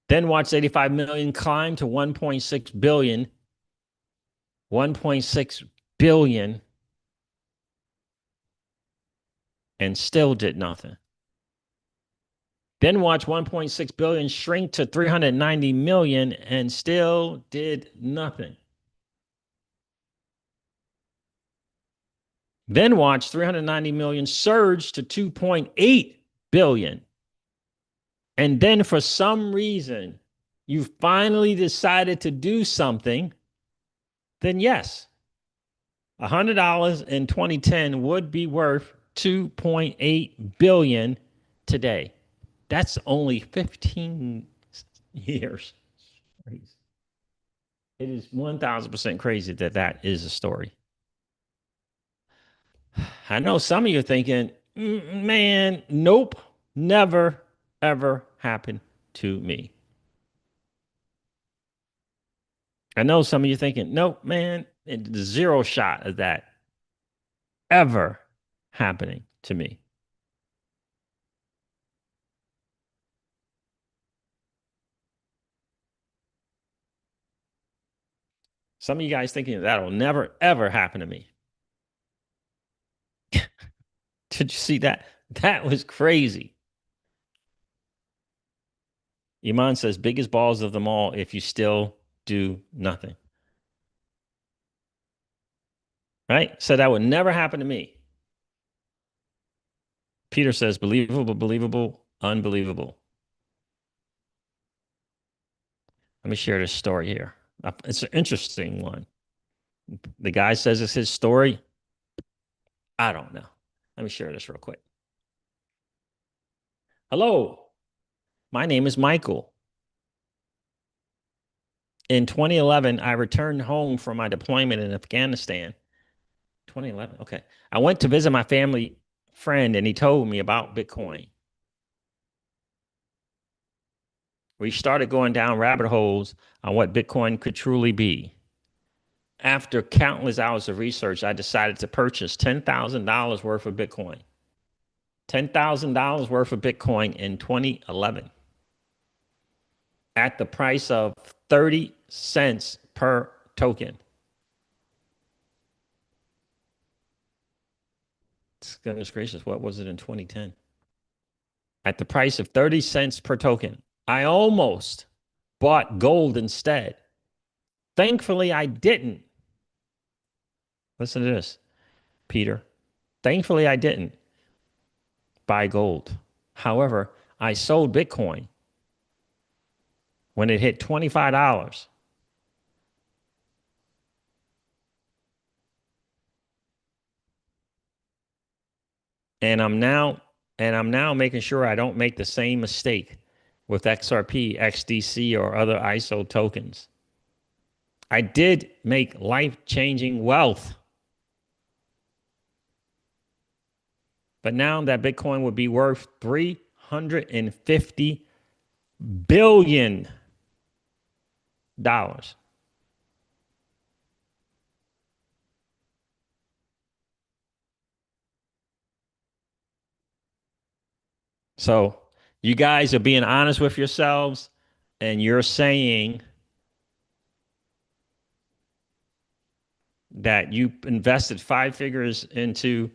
Then watched 85 million climb to 1.6 billion. 1.6 billion and still did nothing. Then watch 1.6 billion shrink to 390 million and still did nothing. Then watch 390 million surge to 2.8 billion. And then for some reason, you finally decided to do something, then yes, $100 in 2010 would be worth 2.8 billion today. That's only 15 years. It is 1000% crazy that that is a story. I know some of you are thinking, man, nope, never, ever happened to me. I know some of you thinking, nope, man, zero shot of that ever happening to me. Some of you guys thinking that'll never, ever happen to me. Did you see that? That was crazy. Iman says, biggest balls of them all if you still do nothing. Right? So that would never happen to me. Peter says, believable, believable, unbelievable. Let me share this story here. It's an interesting one. The guy says it's his story. I don't know. Let me share this real quick. Hello, my name is Michael. In 2011, I returned home from my deployment in Afghanistan. 2011. Okay. I went to visit my family friend and he told me about Bitcoin. We started going down rabbit holes on what Bitcoin could truly be. After countless hours of research, I decided to purchase $10,000 worth of Bitcoin. $10,000 worth of Bitcoin in 2011 at the price of 30 cents per token. Goodness gracious, what was it in 2010? At the price of 30 cents per token. I almost bought gold instead. Thankfully, I didn't. Listen to this, Peter. Thankfully, I didn't buy gold. However, I sold Bitcoin when it hit $25. And I'm now making sure I don't make the same mistake with XRP, XDC, or other ISO tokens. I did make life-changing wealth. But now that Bitcoin would be worth $350 billion. So you guys are being honest with yourselves and you're saying that you invested five figures into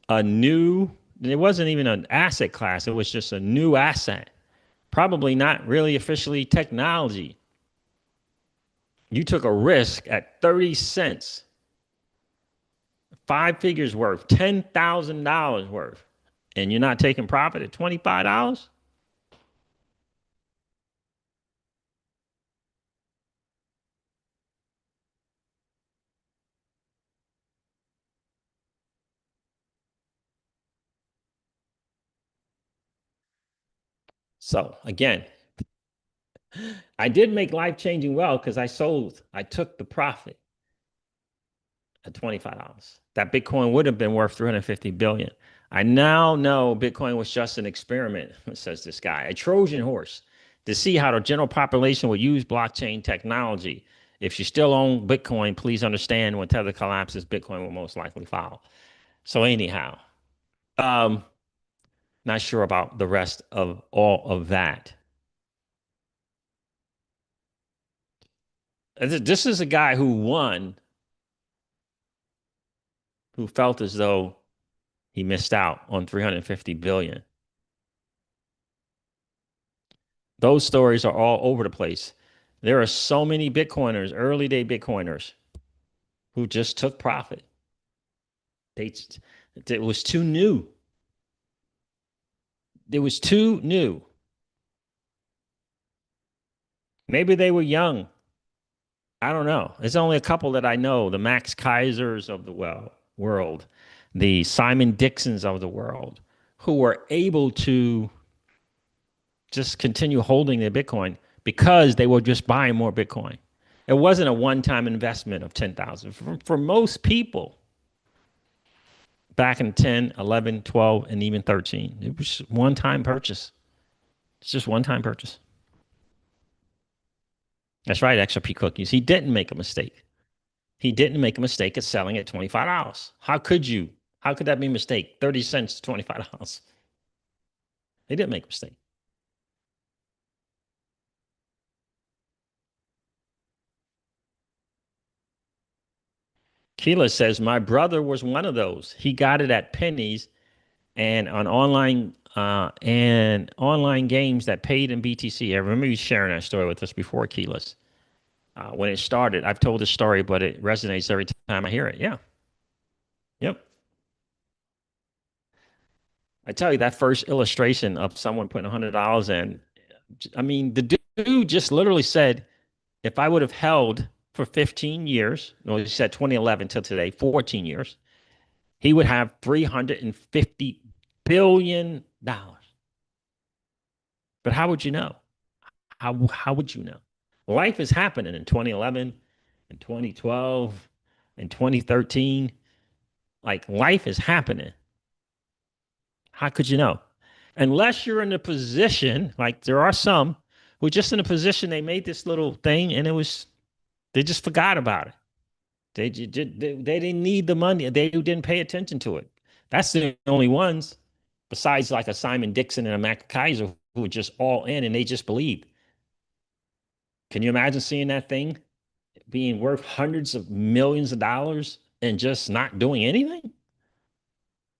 a new, it wasn't even an asset class, it was just a new asset, probably not really officially technology. You took a risk at 30 cents, five figures worth, $10,000 worth, and you're not taking profit at $25? So again, I did make life-changing wealth because I took the profit at $25. That Bitcoin would have been worth 350 billion. I now know Bitcoin was just an experiment, says this guy, a Trojan horse to see how the general population would use blockchain technology. If you still own Bitcoin, please understand when Tether collapses, Bitcoin will most likely follow. So anyhow, um, not sure about the rest of all of that. This is a guy who won, who felt as though he missed out on 350 billion. Those stories are all over the place. There are so many Bitcoiners, early day Bitcoiners, who just took profit. It was too new. It was too new. Maybe they were young. I don't know. There's only a couple that I know, the Max Kaisers of the world, the Simon Dixons of the world, who were able to just continue holding their Bitcoin because they were just buying more Bitcoin. It wasn't a one-time investment of 10,000. For most people, back in 10, 11, 12, and even 13, it was one-time purchase. It's just one-time purchase. That's right, XRP cookies. He didn't make a mistake. He didn't make a mistake at selling at $25. How could you? How could that be a mistake? 30 cents to $25. He didn't make a mistake. Keela says, my brother was one of those. He got it at pennies and on online games that paid in BTC. I remember you sharing that story with us before, Keyless. When it started, I've told this story, but it resonates every time I hear it. Yeah. Yep. I tell you, that first illustration of someone putting $100 in, I mean, the dude just literally said, if I would have held for 15 years, no, he said 2011 till today, 14 years, he would have $350 billion. But how would you know? How would you know? Life is happening in 2011, in 2012, in 2013. Like life is happening. How could you know? Unless you're in a position, like there are some who are just in a position, they made this little thing and they just forgot about it. They didn't need the money. They didn't pay attention to it. That's the only ones, besides like a Simon Dixon and a Mac Kaiser, who were just all in and they just believed. Can you imagine seeing that thing being worth hundreds of millions of dollars and just not doing anything?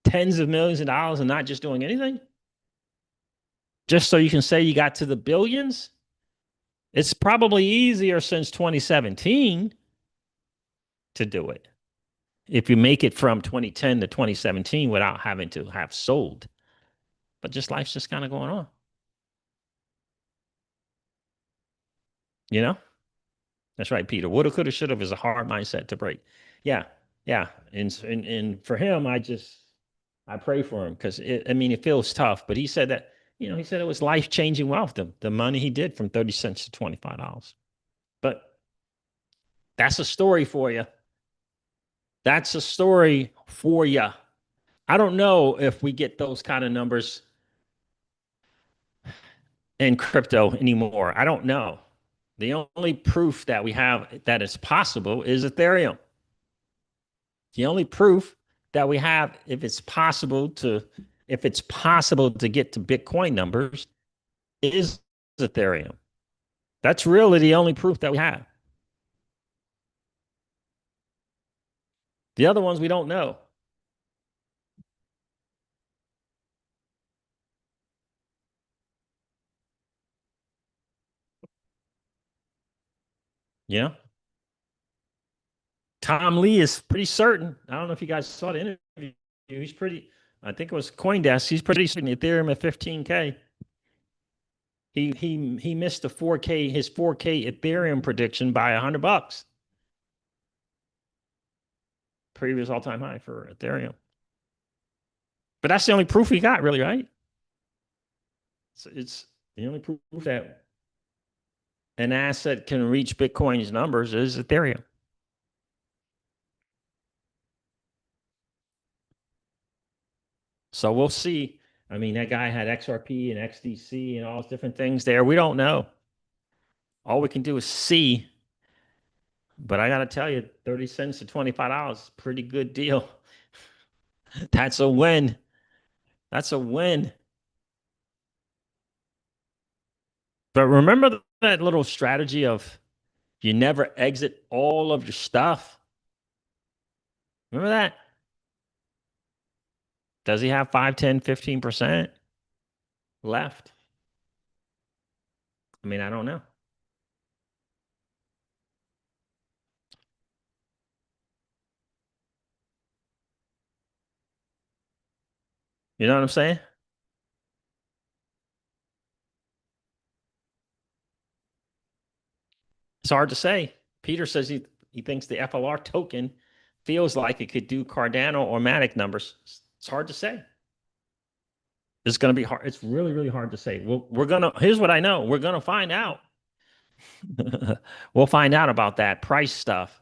Tens of millions of dollars and not just doing anything? Just so you can say you got to the billions? It's probably easier since 2017 to do it. If you make it from 2010 to 2017 without having to have sold. But just life's just kind of going on, you know? That's right, Peter. Woulda, coulda, shoulda is a hard mindset to break. Yeah, yeah. And for him, I pray for him because I mean it feels tough. But he said that, he said it was life changing wealth, the money he did from 30 cents to $25. But that's a story for you. That's a story for you. I don't know if we get those kind of numbers in crypto anymore. I don't know. The only proof that we have that it's possible is Ethereum. The only proof that we have if it's possible to get to Bitcoin numbers is Ethereum. That's really the only proof that we have. The other ones we don't know. Yeah. Tom Lee is pretty certain. I don't know if you guys saw the interview. He's pretty, I think it was CoinDesk. He's pretty certain Ethereum at 15K. He missed the 4K, his 4K Ethereum prediction by $100. Previous all-time high for Ethereum. But that's the only proof we got, really, right? So it's the only proof that an asset can reach Bitcoin's numbers is Ethereum. So we'll see. I mean, that guy had XRP and XDC and all those different things there. We don't know. All we can do is see. But I got to tell you, 30 cents to $25, pretty good deal. That's a win. That's a win. But remember that little strategy of you never exit all of your stuff? Remember that? Does he have 5, 10, 15% left? I mean, I don't know. You know what I'm saying? It's hard to say. Peter says he thinks the FLR token feels like it could do Cardano or Matic numbers. It's hard to say. It's going to be hard. It's really, really hard to say. Here's what I know. We're going to find out. We'll find out about that price stuff.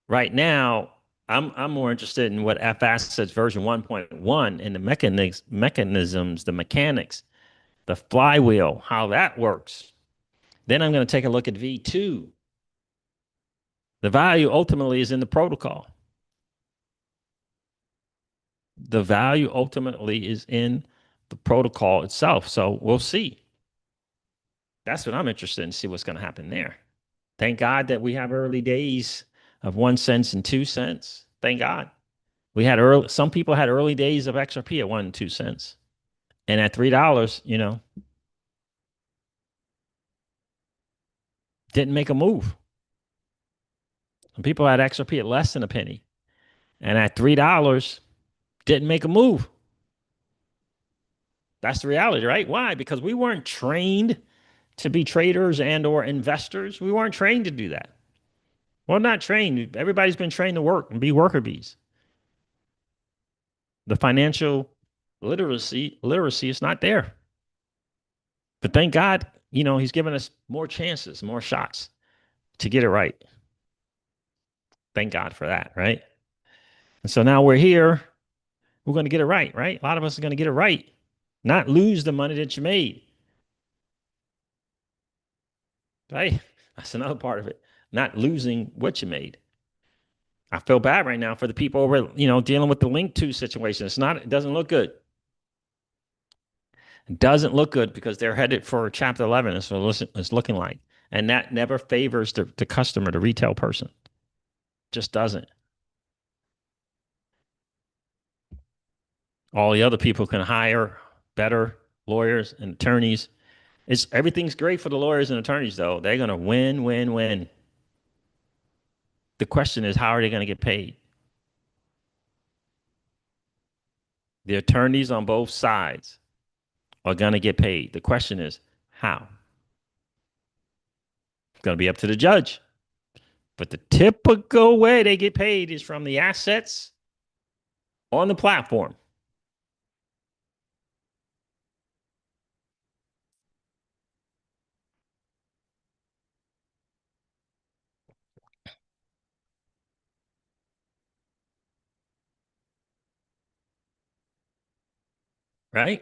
Right now, I'm more interested in what F assets version 1.1 and the mechanisms, the mechanics, the flywheel, how that works. Then I'm going to take a look at V2. The value ultimately is in the protocol. The value ultimately is in the protocol itself. So we'll see. That's what I'm interested in, see what's going to happen there. Thank God that we have early days of 1 cent and 2 cents. Thank God. We had early, some people had early days of XRP at 1 and 2 cents. And at $3, didn't make a move. Some people had XRP at less than a penny. And at $3, didn't make a move. That's the reality, right? Why? Because we weren't trained to be traders and or investors. We weren't trained to do that. Well, not trained. Everybody's been trained to work and be worker bees. The financial literacy is not there. But thank God, he's given us more chances, more shots to get it right. Thank God for that, right? And so now we're here. We're going to get it right, right? A lot of us are going to get it right, not lose the money that you made. Right? That's another part of it. Not losing what you made. I feel bad right now for the people over, dealing with the link to situation. It doesn't look good. It doesn't look good because they're headed for chapter 11. It's looking like. And that never favors the customer, the retail person. Just doesn't. All the other people can hire better lawyers and attorneys. Everything's great for the lawyers and attorneys, though. They're going to win, win, win. The question is, how are they going to get paid? The attorneys on both sides are going to get paid. The question is, how? It's going to be up to the judge. But the typical way they get paid is from the assets on the platform. Right?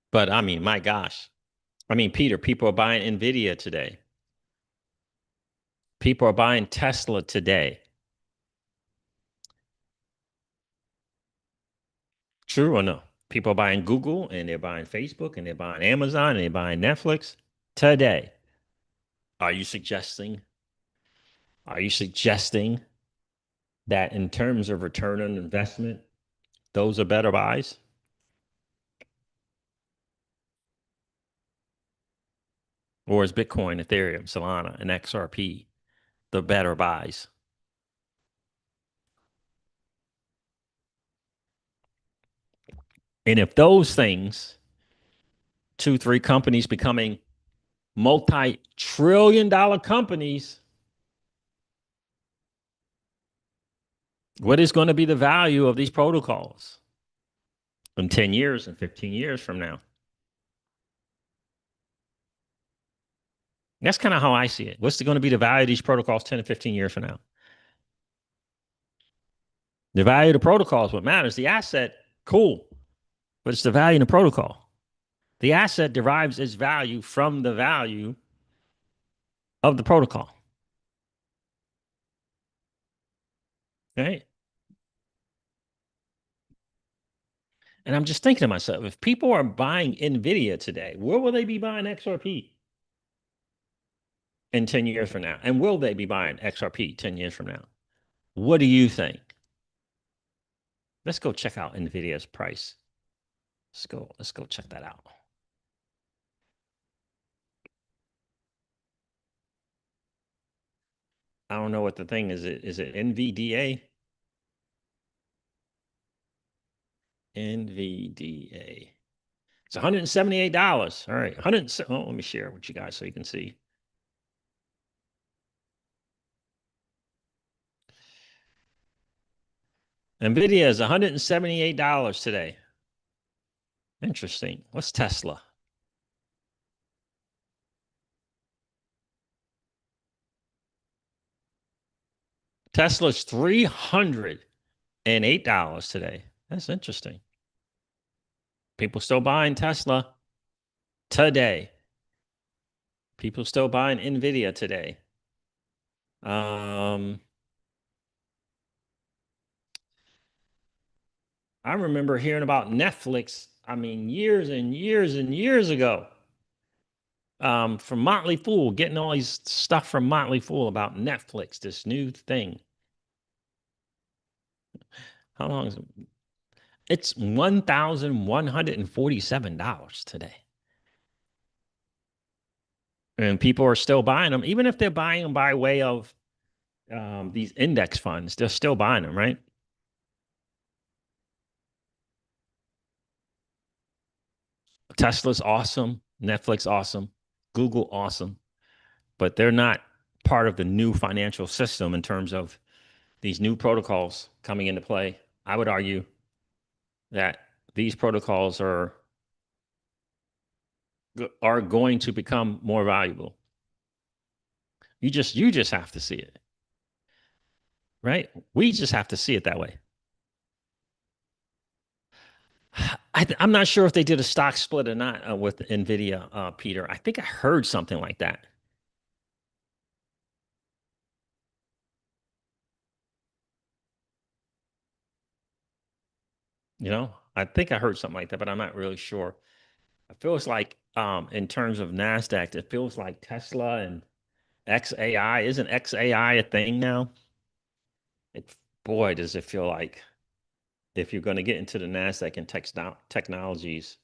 But I mean, my gosh. I mean, Peter, people are buying Nvidia today. People are buying Tesla today. True or no? People are buying Google and they're buying Facebook and they're buying Amazon and they're buying Netflix today. Are you suggesting? Are you suggesting that in terms of return on investment, those are better buys? Or is Bitcoin, Ethereum, Solana, and XRP the better buys? And if those things, two, three companies becoming multi-trillion-dollar companies, what is going to be the value of these protocols in 10 years and 15 years from now? That's kind of how I see it. What's going to be the value of these protocols 10 to 15 years from now? The value of the protocol is what matters. The asset, cool, but it's the value in the protocol. The asset derives its value from the value of the protocol. Right? And I'm just thinking to myself, if people are buying NVIDIA today, where will they be buying XRP in 10 years from now? And will they be buying XRP 10 years from now? What do you think? Let's go check out NVIDIA's price. Let's go check that out. I don't know what the thing is. Is it NVDA? NVDA. It's $178. All right. Let me share it with you guys so you can see. NVIDIA is $178 today. Interesting. What's Tesla? Tesla's $308 today. That's interesting. People still buying Tesla today. People still buying Nvidia today. Um, I remember hearing about Netflix. I mean, years and years and years ago. From Motley Fool, getting all these stuff from Motley Fool about Netflix, this new thing. How long is it? It's $1,147 today. And people are still buying them, even if they're buying them by way of these index funds, they're still buying them, right? Tesla's awesome, Netflix awesome, Google awesome, but they're not part of the new financial system in terms of these new protocols coming into play. I would argue that these protocols are going to become more valuable. You just have to see it, right? We just have to see it that way. I'm not sure if they did a stock split or not with Nvidia, Peter. I think I heard something like that. I think I heard something like that, but I'm not really sure. It feels like, in terms of Nasdaq, it feels like Tesla and XAI. Isn't XAI a thing now? It Boy, does it feel like if you're going to get into the Nasdaq and technologies,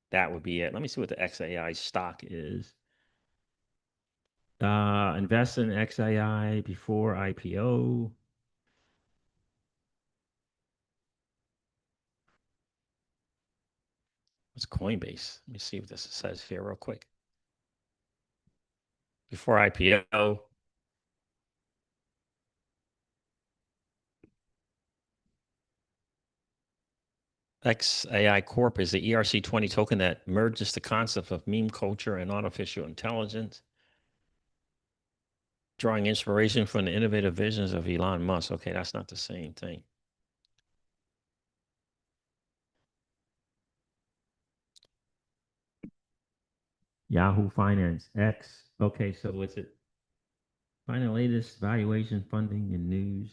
that would be it. Let me see what the XAI stock is. Invest in XAI before IPO. What's Coinbase? Let me see what this says here real quick. Before IPO, XAI Corp is the ERC20 token that merges the concept of meme culture and artificial intelligence, drawing inspiration from the innovative visions of Elon Musk. Okay, that's not the same thing. Yahoo Finance X. Okay, so what's it? Find the latest valuation, funding, and news.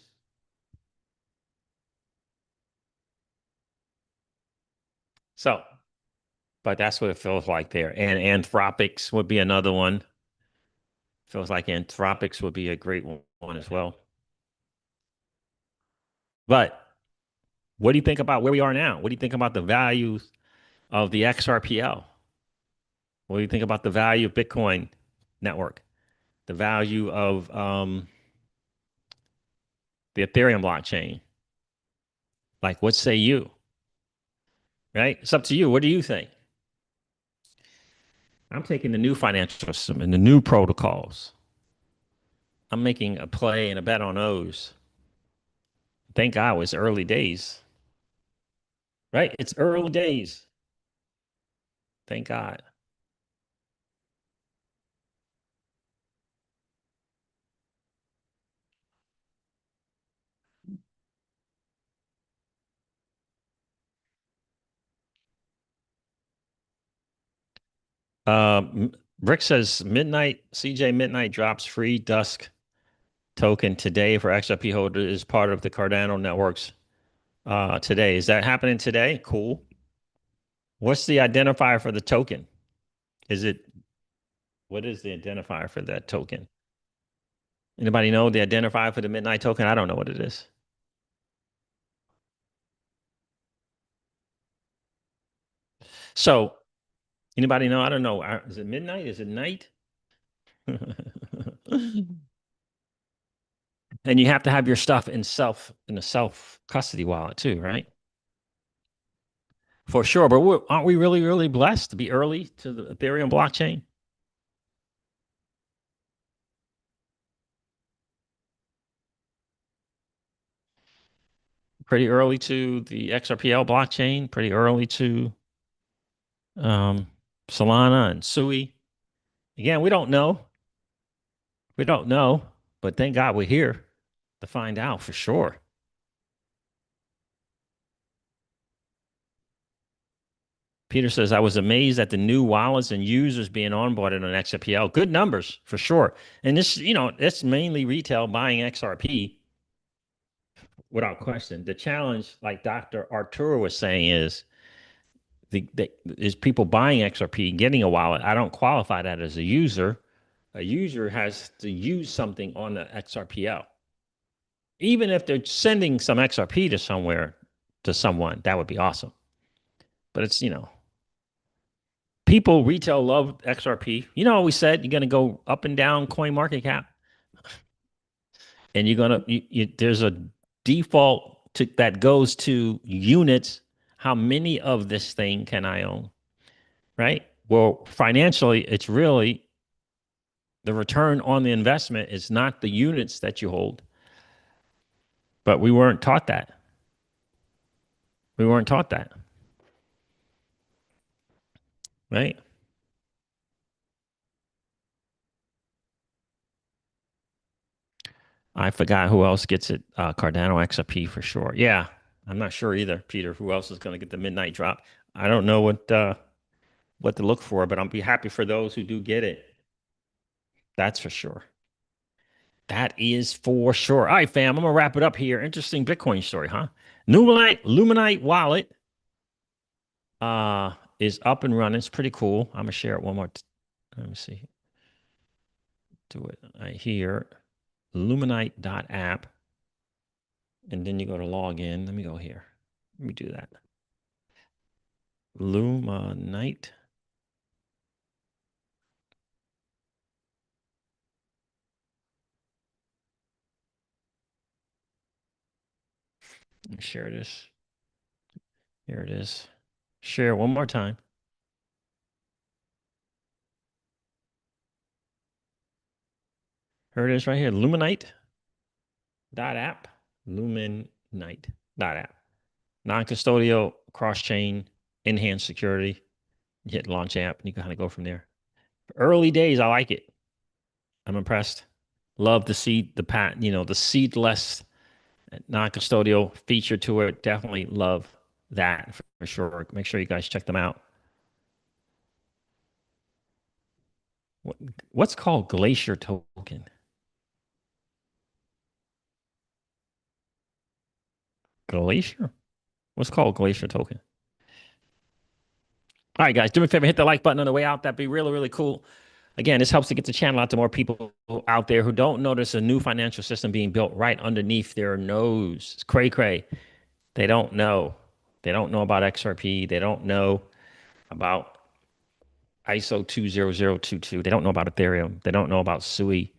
So, but that's what it feels like there. And Anthropics would be another one. Feels like Anthropics would be a great one as well. But what do you think about where we are now? What do you think about the values of the XRPL? What do you think about the value of Bitcoin network? The value of the Ethereum blockchain? Like, what say you? Right? It's up to you. What do you think? I'm taking the new financial system and the new protocols. I'm making a play and a bet on those. Thank God it's early days, right? It's early days. Thank God. Rick says midnight, CJ Midnight drops free Dusk token today for XRP holders is part of the Cardano networks today. Is that happening today? Cool. What's the identifier for the token? Is it What is the identifier for that token? Anybody know the identifier for the midnight token? I don't know what it is. So, anybody know? I don't know. Is it midnight? Is it night? And you have to have your stuff in a self custody wallet too, right? For sure. But aren't we really, really blessed to be early to the Ethereum blockchain? Pretty early to the XRPL blockchain, pretty early to um, Solana and Sui. Again, we don't know. We don't know, but thank God we're here to find out for sure. Peter says, I was amazed at the new wallets and users being onboarded on XRPL. Good numbers for sure. And this, it's mainly retail buying XRP without question. The challenge, like Dr. Arturo was saying, is people buying XRP, getting a wallet. I don't qualify that as a user. A user has to use something on the XRPL. Even if they're sending some XRP to somewhere, to someone, that would be awesome. But it's, people retail love XRP. We said you're going to go up and down coin market cap, and you're going to, there's a default that goes to units. How many of this thing can I own? Right. Well, financially, it's really the return on the investment is not the units that you hold. But we weren't taught that. We weren't taught that. Right. I forgot who else gets it. Cardano XRP for sure. Yeah, I'm not sure either, Peter. Who else is going to get the midnight drop? I don't know what to look for, but I'll be happy for those who do get it. That's for sure. That is for sure. All right, fam. I'm gonna wrap it up here. Interesting Bitcoin story, huh? Luminite wallet is up and running. It's pretty cool. I'm gonna share it one more. Let me see. Do it right here. Luminite.app. And then you go to log in. Let me go here. Let me do that. Luminite. Let me share this. Here it is. Share one more time. Here it is right here. Luminite.app. Luminite.app. Non-custodial, cross-chain, enhanced security. You hit launch app and you kind of go from there. Early days, I like it. I'm impressed. Love to see the seedless non-custodial feature to it. Definitely love that for sure. Make sure you guys check them out. What's called Glacier token? Glacier? What's called Glacier token? All right, guys, do me a favor, hit the like button on the way out. That'd be really, really cool. Again, this helps to get the channel out to more people out there who don't know there's a new financial system being built right underneath their nose. It's cray cray. They don't know. They don't know about XRP. They don't know about ISO 20022. They don't know about Ethereum. They don't know about SUI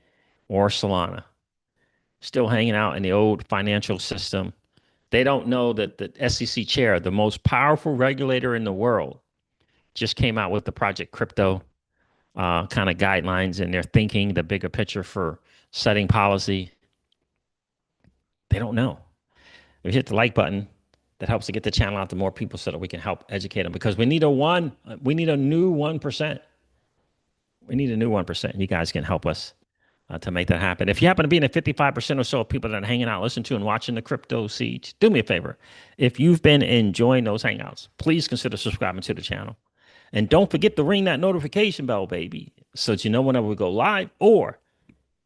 or Solana. Still hanging out in the old financial system. They don't know that the SEC chair, the most powerful regulator in the world, just came out with the Project Crypto kind of guidelines, and they're thinking the bigger picture for setting policy. They don't know. We hit the like button. That helps to get the channel out to more people so that we can help educate them, because we need a new 1%. We need a new 1%. You guys can help us to make that happen. If you happen to be in the 55% or so of people that are hanging out, listening to and watching the Crypto Siege, do me a favor. If you've been enjoying those hangouts, please consider subscribing to the channel. And don't forget to ring that notification bell, baby, so that you know whenever we go live or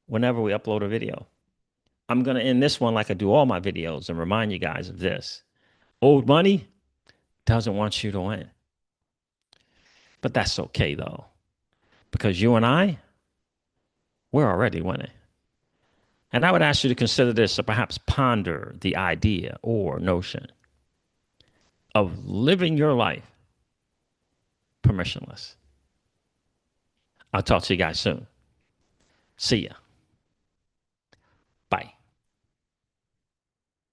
whenever we upload a video. I'm going to end this one like I do all my videos and remind you guys of this. Old money doesn't want you to win. But that's okay, though, because you and I, we're already winning. And I would ask you to consider this, or perhaps ponder the idea or notion of living your life permissionless. I'll talk to you guys soon. See ya.